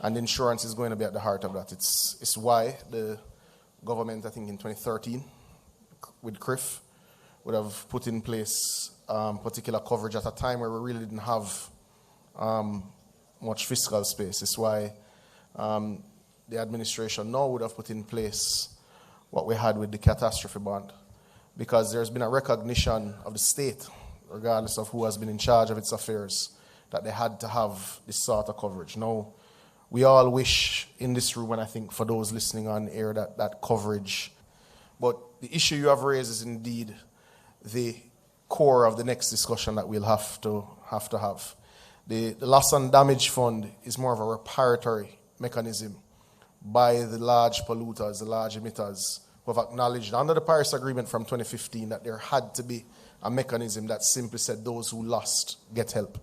And insurance is going to be at the heart of that. It's why the government, I think in 2013, with CRIF, would have put in place particular coverage at a time where we really didn't have much fiscal space. It's why the administration now would have put in place what we had with the catastrophe bond, because there's been a recognition of the state, regardless of who has been in charge of its affairs, that they had to have this sort of coverage. Now, we all wish in this room, and I think for those listening on air, that coverage. But the issue you have raised is indeed the core of the next discussion that we'll have to have. The loss and damage fund is more of a reparatory mechanism by the large polluters, the large emitters, who have acknowledged under the Paris Agreement from 2015 that there had to be a mechanism that simply said those who lost get help,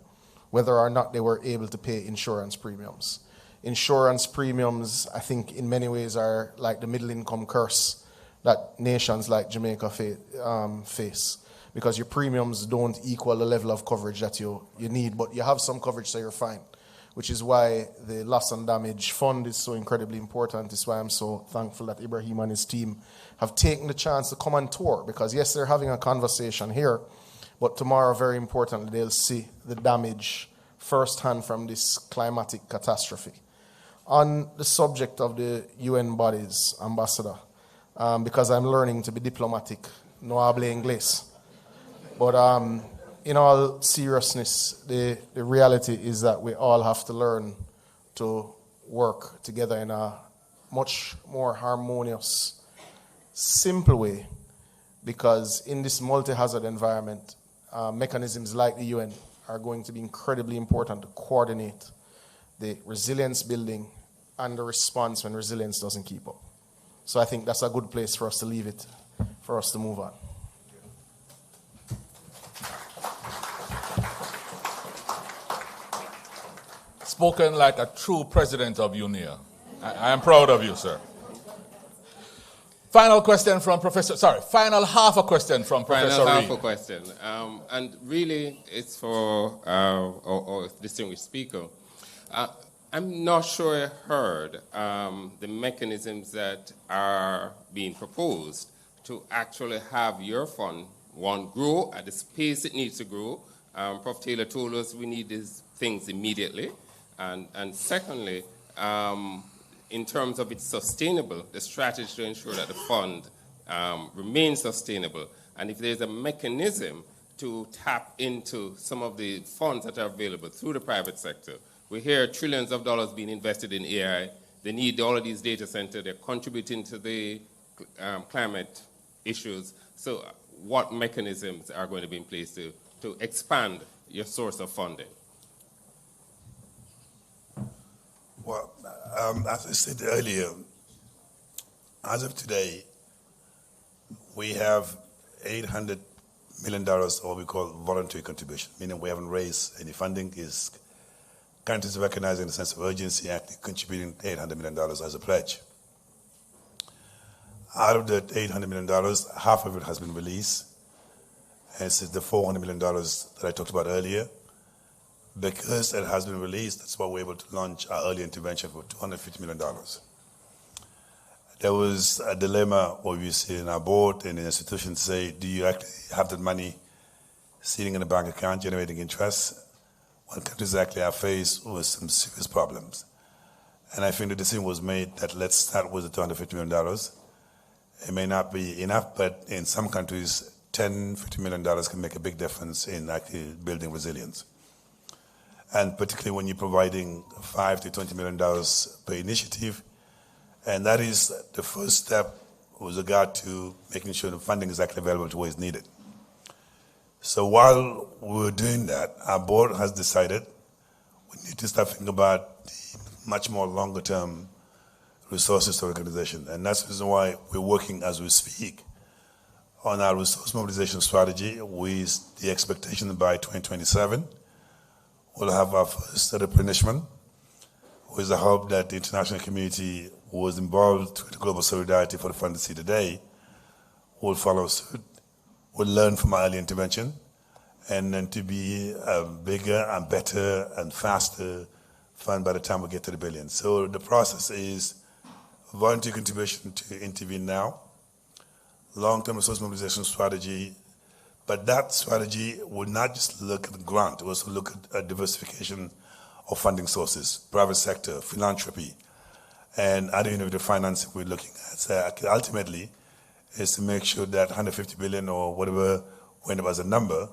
whether or not they were able to pay insurance premiums. Insurance premiums, I think, in many ways are like the middle income curse that nations like Jamaica face, because your premiums don't equal the level of coverage that you need, but you have some coverage, so you're fine, which is why the loss and damage fund is so incredibly important. It's why I'm so thankful that Ibrahim and his team have taken the chance to come on tour, because yes, they're having a conversation here, but tomorrow, very importantly, they'll see the damage firsthand from this climatic catastrophe. On the subject of the UN bodies, Ambassador, because I'm learning to be diplomatic, no hablo inglés. But in all seriousness, the reality is that we all have to learn to work together in a much more harmonious, simple way, because in this multi-hazard environment, mechanisms like the UN are going to be incredibly important to coordinate the resilience building and the response when resilience doesn't keep up. So I think that's a good place for us to leave it, for us to move on. Spoken like a true president of UNEA. I am proud of you, sir. Final question from final half a question from Professor Final Reed. half a question. And really, it's for our distinguished speaker. I'm not sure I heard the mechanisms that are being proposed to actually have your fund, one, grow at the pace it needs to grow. Prof. Taylor told us we need these things immediately. And secondly, in terms of its sustainable, the strategy to ensure that the fund remains sustainable. And if there's a mechanism to tap into some of the funds that are available through the private sector. We hear trillions of dollars being invested in AI. They need all of these data centers. They're contributing to the climate issues. So what mechanisms are going to be in place to expand your source of funding? Well, as I said earlier, as of today, we have $800 million, or what we call voluntary contribution, meaning we haven't raised any funding. Is countries recognizing the sense of urgency, actually contributing $800 million as a pledge. Out of that $800 million, half of it has been released. And this is the $400 million that I talked about earlier. Because it has been released, that's why we're able to launch our early intervention for $250 million. There was a dilemma where we see in our board and in institutions say, do you actually have that money sitting in a bank account generating interest? When countries actually are faced with some serious problems. And I think the decision was made that let's start with the $250 million. It may not be enough, but in some countries, $10, $50 million can make a big difference in actually building resilience. And particularly when you're providing $5 to $20 million per initiative, and that is the first step with regard to making sure the funding is actually available to where it's needed. So while we're doing that, our board has decided we need to start thinking about the much more longer term resources to the organization. And that's the reason why we're working as we speak on our resource mobilization strategy with the expectation that by 2027, we'll have our first replenishment, with the hope that the international community who was involved with global solidarity for the fund to see today will follow suit, will learn from our early intervention, and then to be a bigger and better and faster fund by the time we get to the billion. So the process is voluntary contribution to intervene now, long-term resource mobilization strategy, but that strategy will not just look at the grant, it will also look at diversification of funding sources, private sector, philanthropy, and other innovative financing we're looking at. So ultimately, is to make sure that 150 billion or whatever went up as a number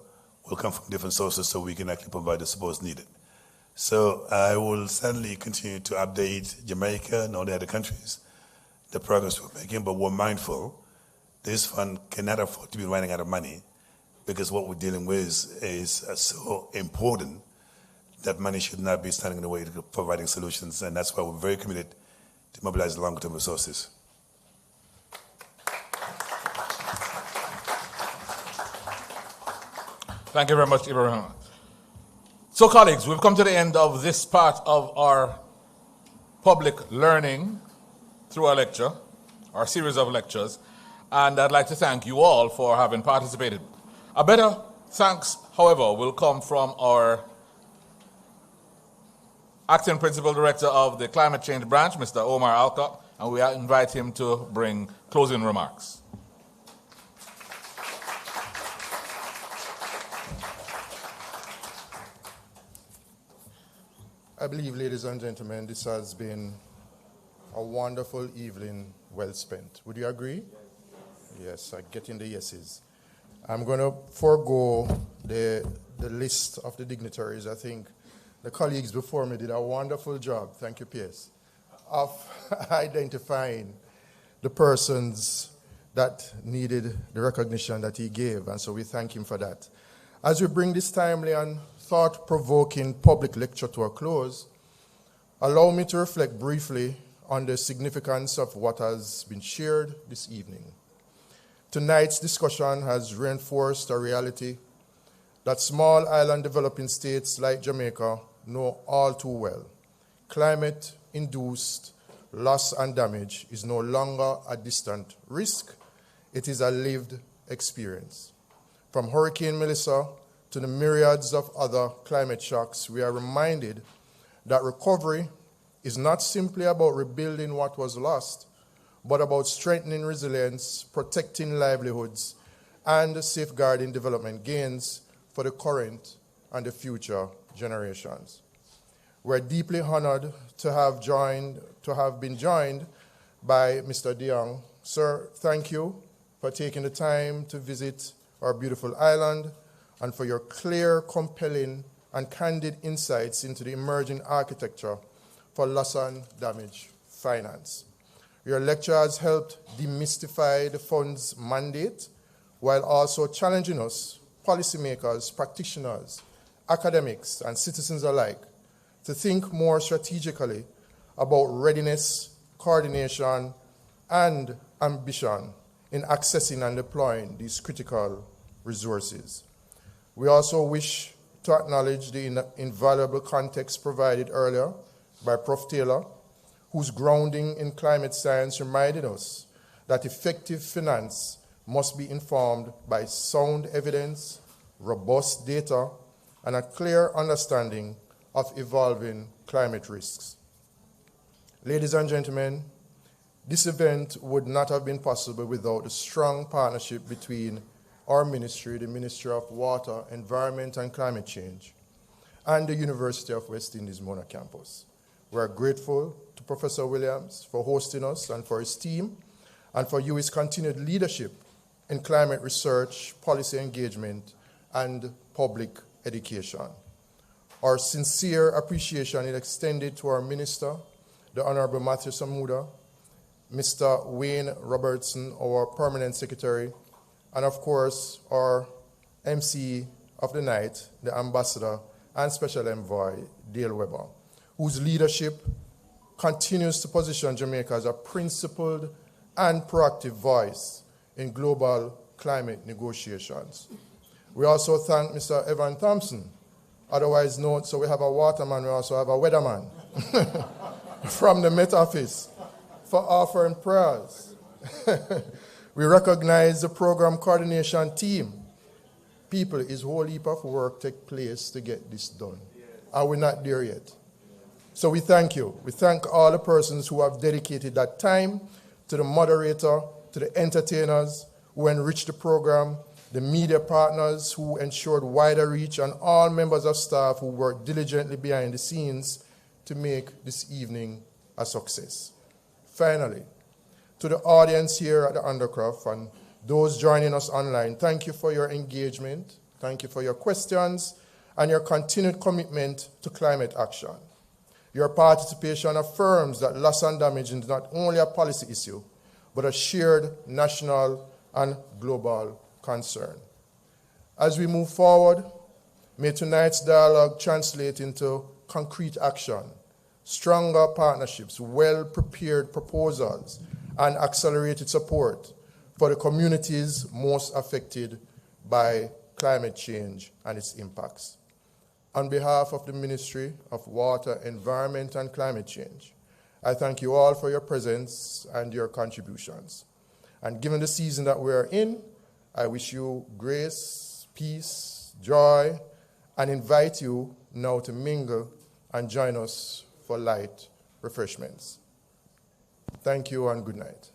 will come from different sources so we can actually provide the support needed. So I will certainly continue to update Jamaica and all the other countries, the progress we're making, but we're mindful this fund cannot afford to be running out of money because what we're dealing with is so important that money should not be standing in the way to providing solutions, and that's why we're very committed to mobilize long-term resources. Thank you very much, Ibrahim. So, colleagues, we've come to the end of this part of our public learning through our lecture, our series of lectures, and I'd like to thank you all for having participated. A better thanks, however, will come from our Acting Principal Director of the Climate Change Branch, Mr. Omar Alcott, and we invite him to bring closing remarks. I believe, ladies and gentlemen, this has been a wonderful evening well spent. Would you agree? Yes, I get in the yeses. I'm going to forego the list of the dignitaries. I think the colleagues before me did a wonderful job, thank you, P.S., of identifying the persons that needed the recognition that he gave, and so we thank him for that. As we bring this timely and thought-provoking public lecture to a close, allow me to reflect briefly on the significance of what has been shared this evening. Tonight's discussion has reinforced a reality that small island developing states like Jamaica know all too well. Climate-induced loss and damage is no longer a distant risk. It is a lived experience. From Hurricane Melissa to the myriads of other climate shocks, we are reminded that recovery is not simply about rebuilding what was lost, but about strengthening resilience, protecting livelihoods, and safeguarding development gains for the current and the future generations. We're deeply honored to have been joined by Mr. DeYoung. Sir, thank you for taking the time to visit our beautiful island and for your clear, compelling, and candid insights into the emerging architecture for loss and damage finance. Your lecture has helped demystify the fund's mandate while also challenging us, policymakers, practitioners, academics, and citizens alike, to think more strategically about readiness, coordination, and ambition in accessing and deploying these critical resources. We also wish to acknowledge the invaluable context provided earlier by Prof. Taylor, whose grounding in climate science reminded us that effective finance must be informed by sound evidence, robust data, and a clear understanding of evolving climate risks. Ladies and gentlemen, this event would not have been possible without the strong partnership between our ministry, the Ministry of Water, Environment and Climate Change, and the University of West Indies Mona campus. We are grateful to Professor Williams for hosting us and for his team, and for his continued leadership in climate research, policy engagement, and public education. Our sincere appreciation is extended to our Minister, the Honorable Matthew Samuda, Mr. Wayne Robertson, our Permanent Secretary, and of course, our MC of the night, the Ambassador and Special Envoy, Dale Weber, whose leadership continues to position Jamaica as a principled and proactive voice in global climate negotiations. We also thank Mr. Evan Thompson, otherwise known, so we have a waterman, we also have a weatherman from the Met Office for offering prayers. We recognize the program coordination team. People, it's a whole heap of work take place to get this done. And we're not there yet. So we thank you. We thank all the persons who have dedicated that time, to the moderator, to the entertainers who enriched the program, the media partners who ensured wider reach, and all members of staff who worked diligently behind the scenes to make this evening a success. Finally, to the audience here at the Undercroft and those joining us online, thank you for your engagement, thank you for your questions, and your continued commitment to climate action. Your participation affirms that loss and damage is not only a policy issue, but a shared national and global concern. As we move forward, may tonight's dialogue translate into concrete action, stronger partnerships, well-prepared proposals, and accelerated support for the communities most affected by climate change and its impacts. On behalf of the Ministry of Water, Environment and Climate Change, I thank you all for your presence and your contributions. And given the season that we are in, I wish you grace, peace, joy, and invite you now to mingle and join us for light refreshments. Thank you and good night.